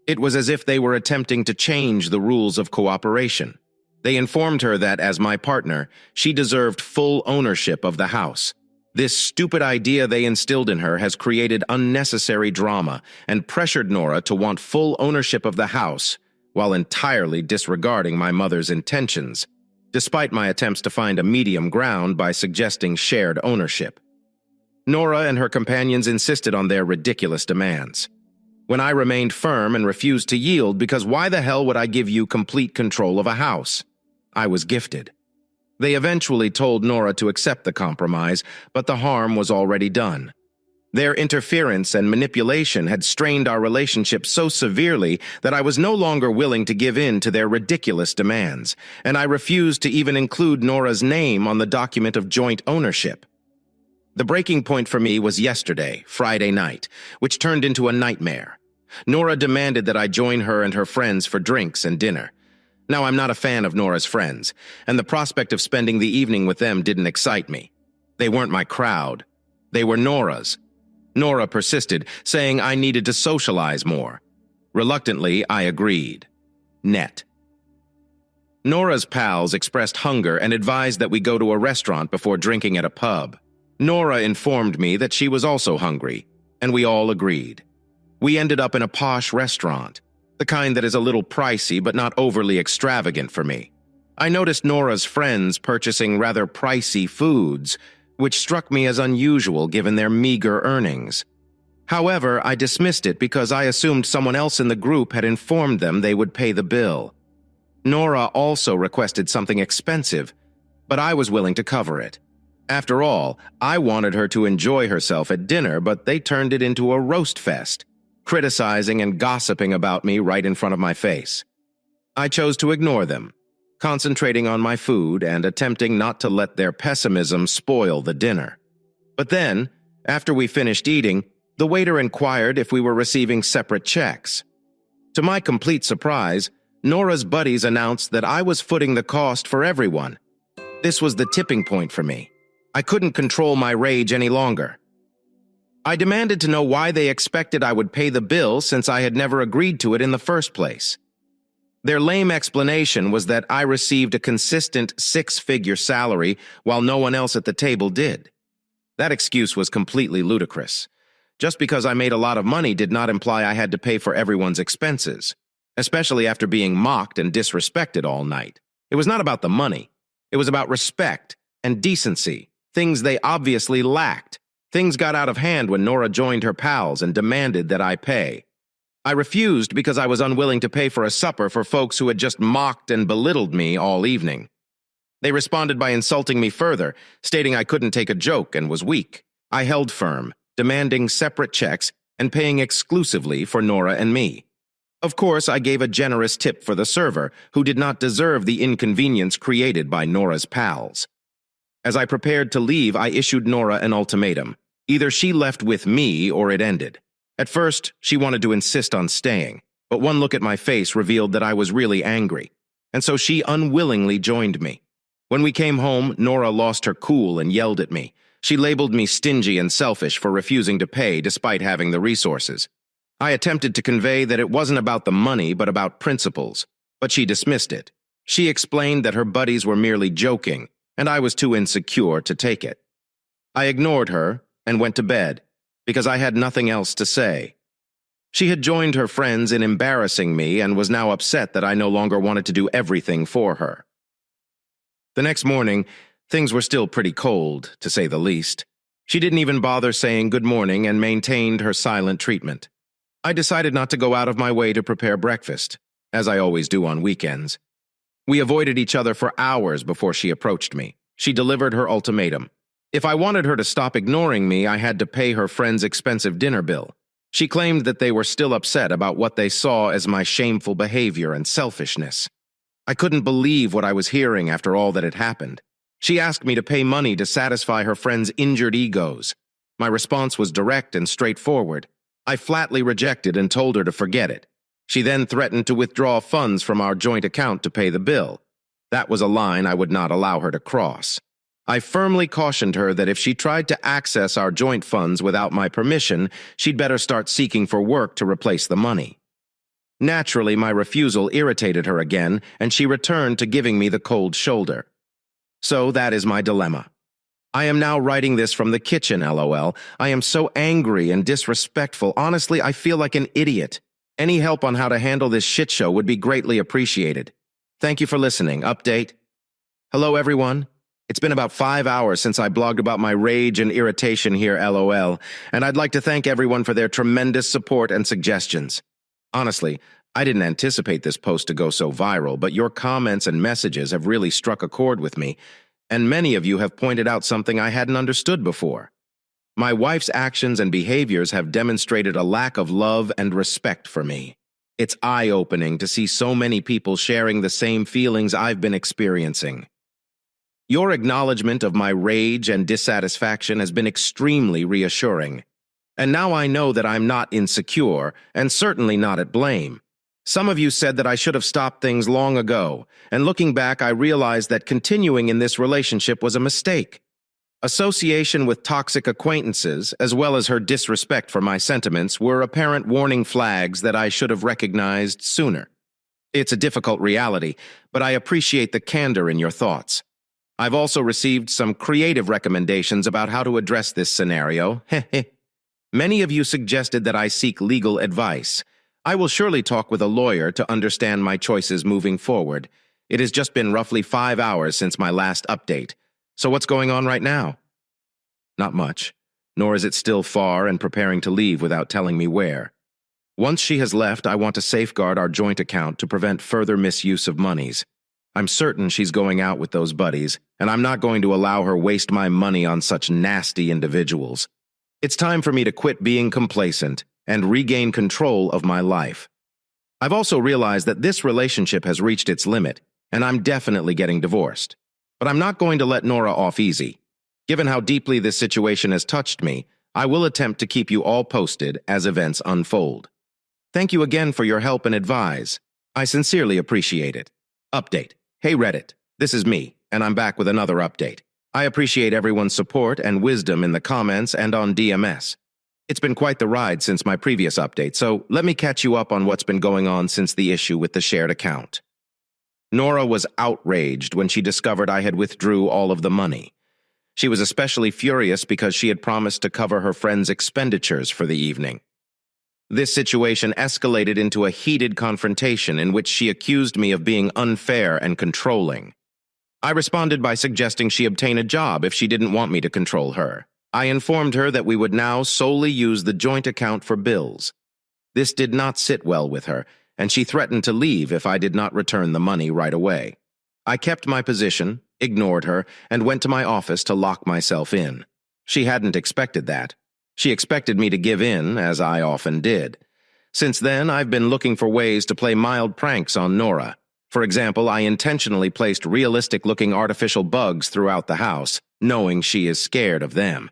It was as if they were attempting to change the rules of cooperation. They informed her that, as my partner, she deserved full ownership of the house. This stupid idea they instilled in her has created unnecessary drama and pressured Nora to want full ownership of the house while entirely disregarding my mother's intentions, despite my attempts to find a medium ground by suggesting shared ownership. Nora and her companions insisted on their ridiculous demands. When I remained firm and refused to yield because why the hell would I give you complete control of a house? I was gifted. They eventually told Nora to accept the compromise, but the harm was already done. Their interference and manipulation had strained our relationship so severely that I was no longer willing to give in to their ridiculous demands, and I refused to even include Nora's name on the document of joint ownership. The breaking point for me was yesterday, Friday night, which turned into a nightmare. Nora demanded that I join her and her friends for drinks and dinner. Now, I'm not a fan of Nora's friends, and the prospect of spending the evening with them didn't excite me. They weren't my crowd. They were Nora's. Nora persisted, saying I needed to socialize more. Reluctantly, I agreed. Net. Nora's pals expressed hunger and advised that we go to a restaurant before drinking at a pub. Nora informed me that she was also hungry, and we all agreed. We ended up in a posh restaurant, the kind that is a little pricey but not overly extravagant for me. I noticed Nora's friends purchasing rather pricey foods, which struck me as unusual given their meager earnings. However, I dismissed it because I assumed someone else in the group had informed them they would pay the bill. Nora also requested something expensive, but I was willing to cover it. After all, I wanted her to enjoy herself at dinner, but they turned it into a roast fest, criticizing and gossiping about me right in front of my face. I chose to ignore them, concentrating on my food and attempting not to let their pessimism spoil the dinner. But then, after we finished eating, the waiter inquired if we were receiving separate checks. To my complete surprise, Nora's buddies announced that I was footing the cost for everyone. This was the tipping point for me. I couldn't control my rage any longer. I demanded to know why they expected I would pay the bill since I had never agreed to it in the first place. Their lame explanation was that I received a consistent six-figure salary while no one else at the table did. That excuse was completely ludicrous. Just because I made a lot of money did not imply I had to pay for everyone's expenses, especially after being mocked and disrespected all night. It was not about the money. It was about respect and decency, things they obviously lacked. Things got out of hand when Nora joined her pals and demanded that I pay. I refused because I was unwilling to pay for a supper for folks who had just mocked and belittled me all evening. They responded by insulting me further, stating I couldn't take a joke and was weak. I held firm, demanding separate checks and paying exclusively for Nora and me. Of course, I gave a generous tip for the server, who did not deserve the inconvenience created by Nora's pals. As I prepared to leave, I issued Nora an ultimatum. Either she left with me or it ended. At first, she wanted to insist on staying, but one look at my face revealed that I was really angry, and so she unwillingly joined me. When we came home, Nora lost her cool and yelled at me. She labeled me stingy and selfish for refusing to pay despite having the resources. I attempted to convey that it wasn't about the money but about principles, but she dismissed it. She explained that her buddies were merely joking, and I was too insecure to take it. I ignored her and went to bed, because I had nothing else to say. She had joined her friends in embarrassing me and was now upset that I no longer wanted to do everything for her. The next morning, things were still pretty cold, to say the least. She didn't even bother saying good morning and maintained her silent treatment. I decided not to go out of my way to prepare breakfast, as I always do on weekends. We avoided each other for hours before she approached me. She delivered her ultimatum. If I wanted her to stop ignoring me, I had to pay her friend's expensive dinner bill. She claimed that they were still upset about what they saw as my shameful behavior and selfishness. I couldn't believe what I was hearing after all that had happened. She asked me to pay money to satisfy her friend's injured egos. My response was direct and straightforward. I flatly rejected and told her to forget it. She then threatened to withdraw funds from our joint account to pay the bill. That was a line I would not allow her to cross. I firmly cautioned her that if she tried to access our joint funds without my permission, she'd better start seeking for work to replace the money. Naturally, my refusal irritated her again, and she returned to giving me the cold shoulder. So that is my dilemma. I am now writing this from the kitchen, LOL. I am so angry and disrespectful. Honestly, I feel like an idiot. Any help on how to handle this shit show would be greatly appreciated. Thank you for listening. Update. Hello, everyone. It's been about 5 hours since I blogged about my rage and irritation here, LOL, and I'd like to thank everyone for their tremendous support and suggestions. Honestly, I didn't anticipate this post to go so viral, but your comments and messages have really struck a chord with me, and many of you have pointed out something I hadn't understood before. My wife's actions and behaviors have demonstrated a lack of love and respect for me. It's eye-opening to see so many people sharing the same feelings I've been experiencing. Your acknowledgement of my rage and dissatisfaction has been extremely reassuring. And now I know that I'm not insecure, and certainly not at blame. Some of you said that I should have stopped things long ago, and looking back I realized that continuing in this relationship was a mistake. Association with toxic acquaintances, as well as her disrespect for my sentiments, were apparent warning flags that I should have recognized sooner. It's a difficult reality, but I appreciate the candor in your thoughts. I've also received some creative recommendations about how to address this scenario. Many of you suggested that I seek legal advice. I will surely talk with a lawyer to understand my choices moving forward. It has just been roughly 5 hours since my last update. So what's going on right now? Not much, nor is it still far and preparing to leave without telling me where. Once she has left, I want to safeguard our joint account to prevent further misuse of monies. I'm certain she's going out with those buddies, and I'm not going to allow her waste my money on such nasty individuals. It's time for me to quit being complacent and regain control of my life. I've also realized that this relationship has reached its limit, and I'm definitely getting divorced. But I'm not going to let Nora off easy. Given how deeply this situation has touched me, I will attempt to keep you all posted as events unfold. Thank you again for your help and advice. I sincerely appreciate it. Update. Hey Reddit, this is me, and I'm back with another update. I appreciate everyone's support and wisdom in the comments and on DMS. It's been quite the ride since my previous update, so let me catch you up on what's been going on since the issue with the shared account. Nora was outraged when she discovered I had withdrew all of the money. She was especially furious because she had promised to cover her friend's expenditures for the evening. This situation escalated into a heated confrontation in which she accused me of being unfair and controlling. I responded by suggesting she obtain a job if she didn't want me to control her. I informed her that we would now solely use the joint account for bills. This did not sit well with her, and she threatened to leave if I did not return the money right away. I kept my position, ignored her, and went to my office to lock myself in. She hadn't expected that. She expected me to give in, as I often did. Since then, I've been looking for ways to play mild pranks on Nora. For example, I intentionally placed realistic-looking artificial bugs throughout the house, knowing she is scared of them.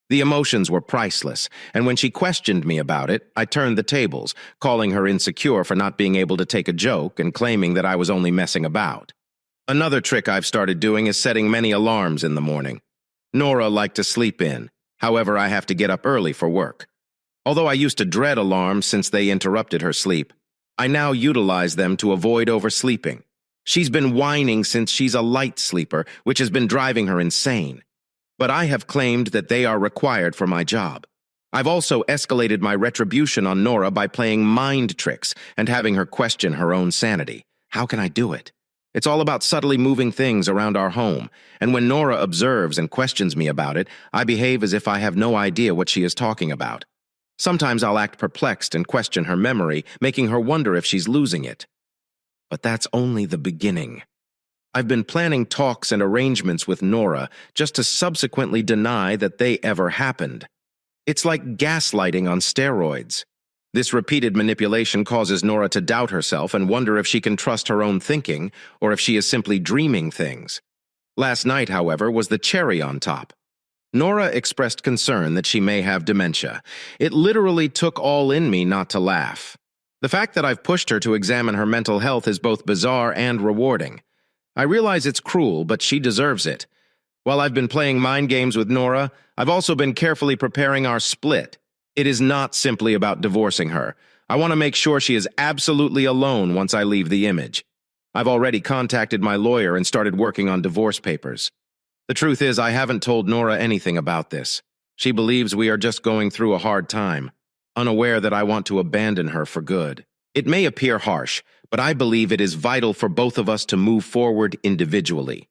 The emotions were priceless, and when she questioned me about it, I turned the tables, calling her insecure for not being able to take a joke and claiming that I was only messing about. Another trick I've started doing is setting many alarms in the morning. Nora liked to sleep in. However, I have to get up early for work. Although I used to dread alarms since they interrupted her sleep, I now utilize them to avoid oversleeping. She's been whining since she's a light sleeper, which has been driving her insane. But I have claimed that they are required for my job. I've also escalated my retribution on Nora by playing mind tricks and having her question her own sanity. How can I do it? It's all about subtly moving things around our home, and when Nora observes and questions me about it, I behave as if I have no idea what she is talking about. Sometimes I'll act perplexed and question her memory, making her wonder if she's losing it. But that's only the beginning. I've been planning talks and arrangements with Nora just to subsequently deny that they ever happened. It's like gaslighting on steroids. This repeated manipulation causes Nora to doubt herself and wonder if she can trust her own thinking or if she is simply dreaming things. Last night, however, was the cherry on top. Nora expressed concern that she may have dementia. It literally took all in me not to laugh. The fact that I've pushed her to examine her mental health is both bizarre and rewarding. I realize it's cruel, but she deserves it. While I've been playing mind games with Nora, I've also been carefully preparing our split. It is not simply about divorcing her. I want to make sure she is absolutely alone once I leave the image. I've already contacted my lawyer and started working on divorce papers. The truth is, I haven't told Nora anything about this. She believes we are just going through a hard time, unaware that I want to abandon her for good. It may appear harsh, but I believe it is vital for both of us to move forward individually.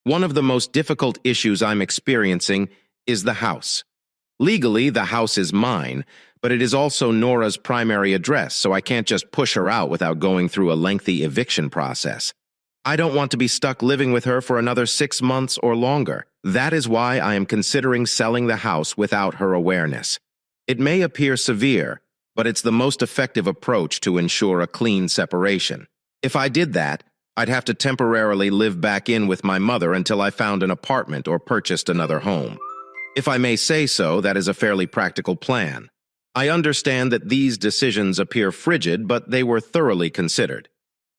One of the most difficult issues I'm experiencing is the house. Legally, the house is mine, but it is also Nora's primary address, so I can't just push her out without going through a lengthy eviction process. I don't want to be stuck living with her for another 6 months or longer. That is why I am considering selling the house without her awareness. It may appear severe, but it's the most effective approach to ensure a clean separation. If I did that, I'd have to temporarily live back in with my mother until I found an apartment or purchased another home. If I may say so, that is a fairly practical plan. I understand that these decisions appear frigid, but they were thoroughly considered.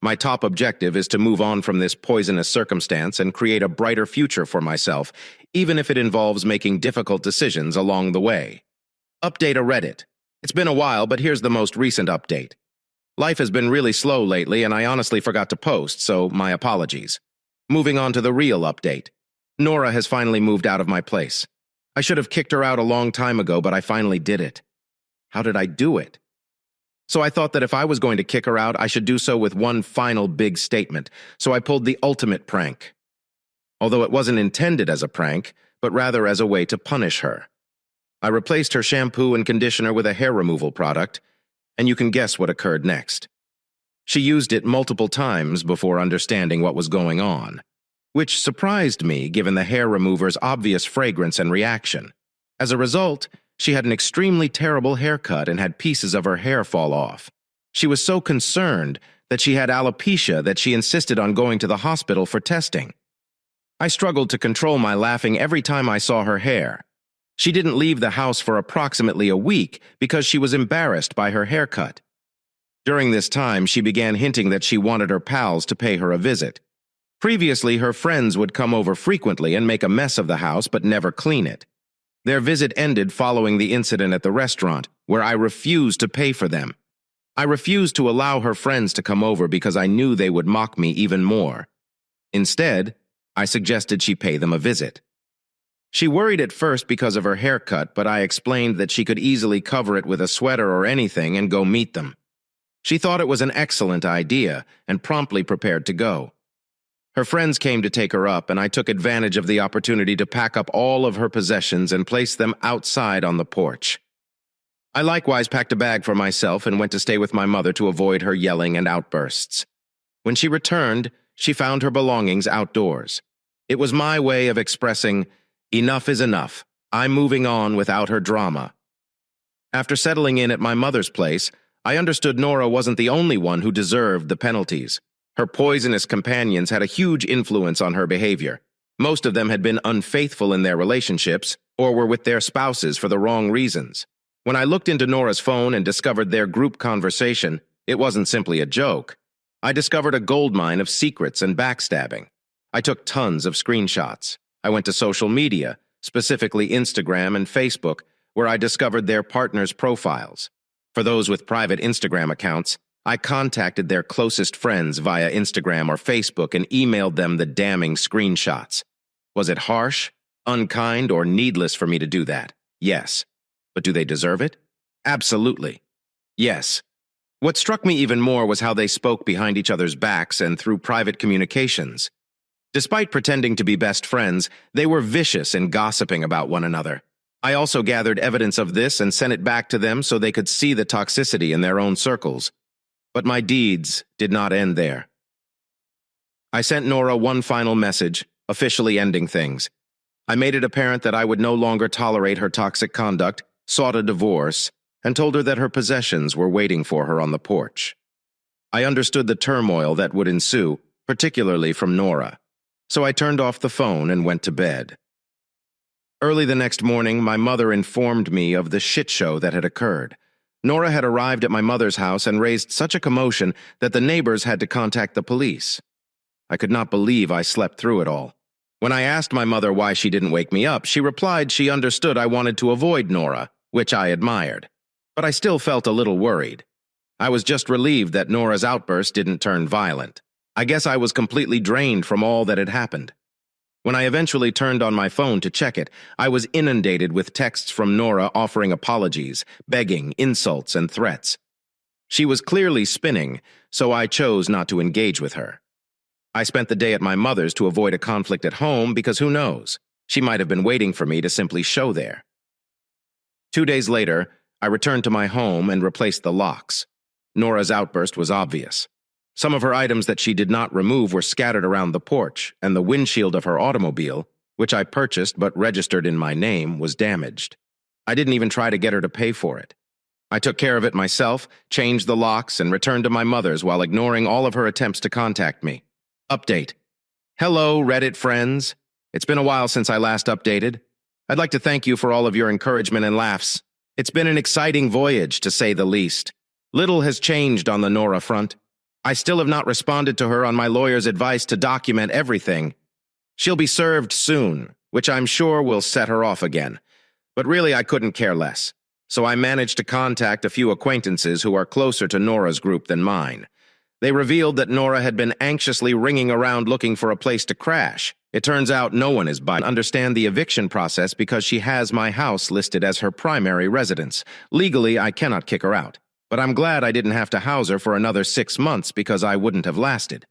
My top objective is to move on from this poisonous circumstance and create a brighter future for myself, even if it involves making difficult decisions along the way. Update a Reddit. It's been a while, but here's the most recent update. Life has been really slow lately, and I honestly forgot to post, so my apologies. Moving on to the real update. Nora has finally moved out of my place. I should have kicked her out a long time ago, but I finally did it. How did I do it? So I thought that if I was going to kick her out, I should do so with one final big statement. So I pulled the ultimate prank. Although it wasn't intended as a prank, but rather as a way to punish her. I replaced her shampoo and conditioner with a hair removal product, and you can guess what occurred next. She used it multiple times before understanding what was going on, which surprised me given the hair remover's obvious fragrance and reaction. As a result, she had an extremely terrible haircut and had pieces of her hair fall off. She was so concerned that she had alopecia that she insisted on going to the hospital for testing. I struggled to control my laughing every time I saw her hair. She didn't leave the house for approximately a week because she was embarrassed by her haircut. During this time, she began hinting that she wanted her pals to pay her a visit. Previously, her friends would come over frequently and make a mess of the house but never clean it. Their visit ended following the incident at the restaurant, where I refused to pay for them. I refused to allow her friends to come over because I knew they would mock me even more. Instead, I suggested she pay them a visit. She worried at first because of her haircut, but I explained that she could easily cover it with a sweater or anything and go meet them. She thought it was an excellent idea and promptly prepared to go. Her friends came to take her up, and I took advantage of the opportunity to pack up all of her possessions and place them outside on the porch. I likewise packed a bag for myself and went to stay with my mother to avoid her yelling and outbursts. When she returned, she found her belongings outdoors. It was my way of expressing, enough is enough. I'm moving on without her drama. After settling in at my mother's place, I understood Nora wasn't the only one who deserved the penalties. Her poisonous companions had a huge influence on her behavior. Most of them had been unfaithful in their relationships or were with their spouses for the wrong reasons. When I looked into Nora's phone and discovered their group conversation, it wasn't simply a joke. I discovered a goldmine of secrets and backstabbing. I took tons of screenshots. I went to social media, specifically Instagram and Facebook, where I discovered their partners' profiles. For those with private Instagram accounts, I contacted their closest friends via Instagram or Facebook and emailed them the damning screenshots. Was it harsh, unkind, or needless for me to do that? Yes. But do they deserve it? Absolutely. Yes. What struck me even more was how they spoke behind each other's backs and through private communications. Despite pretending to be best friends, they were vicious in gossiping about one another. I also gathered evidence of this and sent it back to them so they could see the toxicity in their own circles. But my deeds did not end there. I sent Nora one final message, officially ending things. I made it apparent that I would no longer tolerate her toxic conduct, sought a divorce, and told her that her possessions were waiting for her on the porch. I understood the turmoil that would ensue, particularly from Nora. So I turned off the phone and went to bed. Early the next morning, my mother informed me of the shit show that had occurred. Nora had arrived at my mother's house and raised such a commotion that the neighbors had to contact the police. I could not believe I slept through it all. When I asked my mother why she didn't wake me up, she replied she understood I wanted to avoid Nora, which I admired. But I still felt a little worried. I was just relieved that Nora's outburst didn't turn violent. I guess I was completely drained from all that had happened. When I eventually turned on my phone to check it, I was inundated with texts from Nora offering apologies, begging, insults, and threats. She was clearly spinning, so I chose not to engage with her. I spent the day at my mother's to avoid a conflict at home because who knows, she might have been waiting for me to simply show there. 2 days later, I returned to my home and replaced the locks. Nora's outburst was obvious. Some of her items that she did not remove were scattered around the porch, and the windshield of her automobile, which I purchased but registered in my name, was damaged. I didn't even try to get her to pay for it. I took care of it myself, changed the locks, and returned to my mother's while ignoring all of her attempts to contact me. Update. Hello, Reddit friends. It's been a while since I last updated. I'd like to thank you for all of your encouragement and laughs. It's been an exciting voyage, to say the least. Little has changed on the Nora front. I still have not responded to her on my lawyer's advice to document everything. She'll be served soon, which I'm sure will set her off again. But really, I couldn't care less. So I managed to contact a few acquaintances who are closer to Nora's group than mine. They revealed that Nora had been anxiously ringing around looking for a place to crash. It turns out no one is buying. Understand the eviction process because she has my house listed as her primary residence. Legally, I cannot kick her out. but I'm glad I didn't have to house her for another 6 months because I wouldn't have lasted.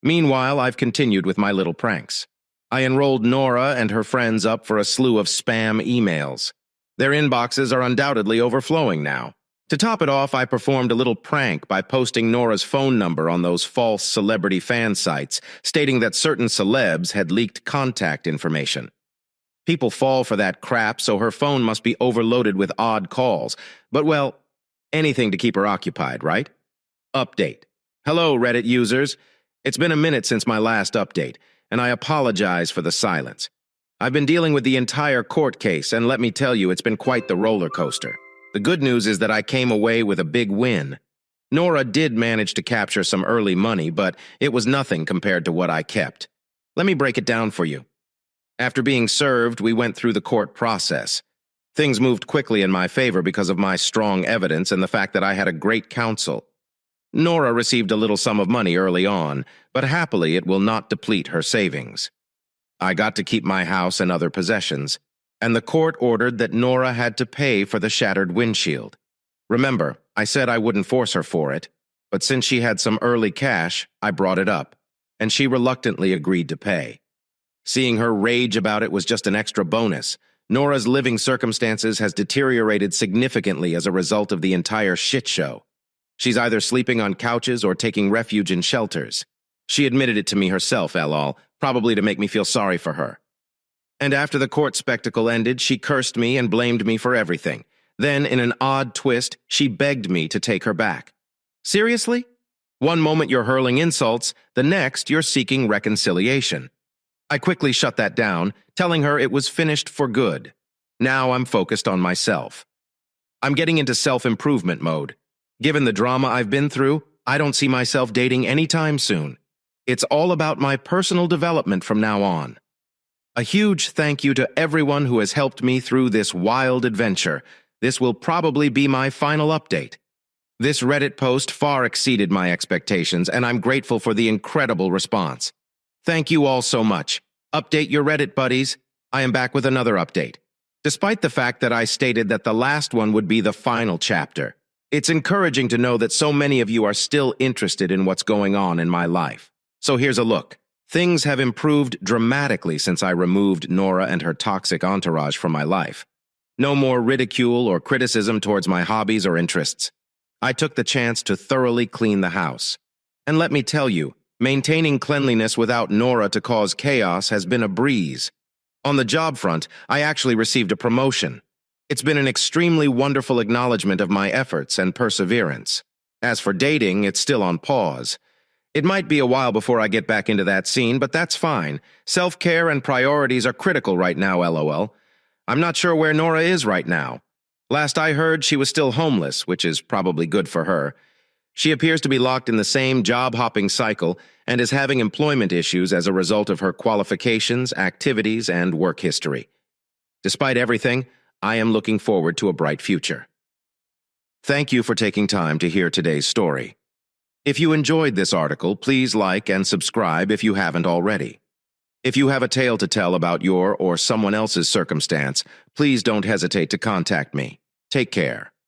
Meanwhile, I've continued with my little pranks. I enrolled Nora and her friends up for a slew of spam emails. Their inboxes are undoubtedly overflowing now. To top it off, I performed a little prank by posting Nora's phone number on those false celebrity fan sites, stating that certain celebs had leaked contact information. People fall for that crap, so her phone must be overloaded with odd calls. But, well, anything to keep her occupied, right? Update. Hello, Reddit users. It's been a minute since my last update, and I apologize for the silence. I've been dealing with the entire court case, and let me tell you, it's been quite the roller coaster. The good news is that I came away with a big win. Nora did manage to capture some early money, but it was nothing compared to what I kept. Let me break it down for you. After being served, we went through the court process. Things moved quickly in my favor because of my strong evidence and the fact that I had a great counsel. Nora received a little sum of money early on, but happily it will not deplete her savings. I got to keep my house and other possessions, and the court ordered that Nora had to pay for the shattered windshield. Remember, I said I wouldn't force her for it, but since she had some early cash, I brought it up, and she reluctantly agreed to pay. Seeing her rage about it was just an extra bonus. Nora's living circumstances has deteriorated significantly as a result of the entire shit show. She's either sleeping on couches or taking refuge in shelters. She admitted it to me herself, lol, probably to make me feel sorry for her. And after the court spectacle ended, she cursed me and blamed me for everything. Then, in an odd twist, she begged me to take her back. Seriously? One moment you're hurling insults, the next you're seeking reconciliation. I quickly shut that down, telling her it was finished for good. Now I'm focused on myself. I'm getting into self-improvement mode. Given the drama I've been through, I don't see myself dating anytime soon. It's all about my personal development from now on. A huge thank you to everyone who has helped me through this wild adventure. This will probably be my final update. This Reddit post far exceeded my expectations, and I'm grateful for the incredible response. Thank you all so much. Update your Reddit buddies. I am back with another update. Despite the fact that I stated that the last one would be the final chapter, it's encouraging to know that so many of you are still interested in what's going on in my life. So here's a look. Things have improved dramatically since I removed Nora and her toxic entourage from my life. No more ridicule or criticism towards my hobbies or interests. I took the chance to thoroughly clean the house. And let me tell you, maintaining cleanliness without Nora to cause chaos has been a breeze. On the job front, I actually received a promotion. It's been an extremely wonderful acknowledgement of my efforts and perseverance. As for dating, it's still on pause. It might be a while before I get back into that scene, but that's fine. Self-care and priorities are critical right now, lol. I'm not sure where Nora is right now. Last I heard, she was still homeless, which is probably good for her. She appears to be locked in the same job-hopping cycle and is having employment issues as a result of her qualifications, activities, and work history. Despite everything, I am looking forward to a bright future. Thank you for taking time to hear today's story. If you enjoyed this article, please like and subscribe if you haven't already. If you have a tale to tell about your or someone else's circumstance, please don't hesitate to contact me. Take care.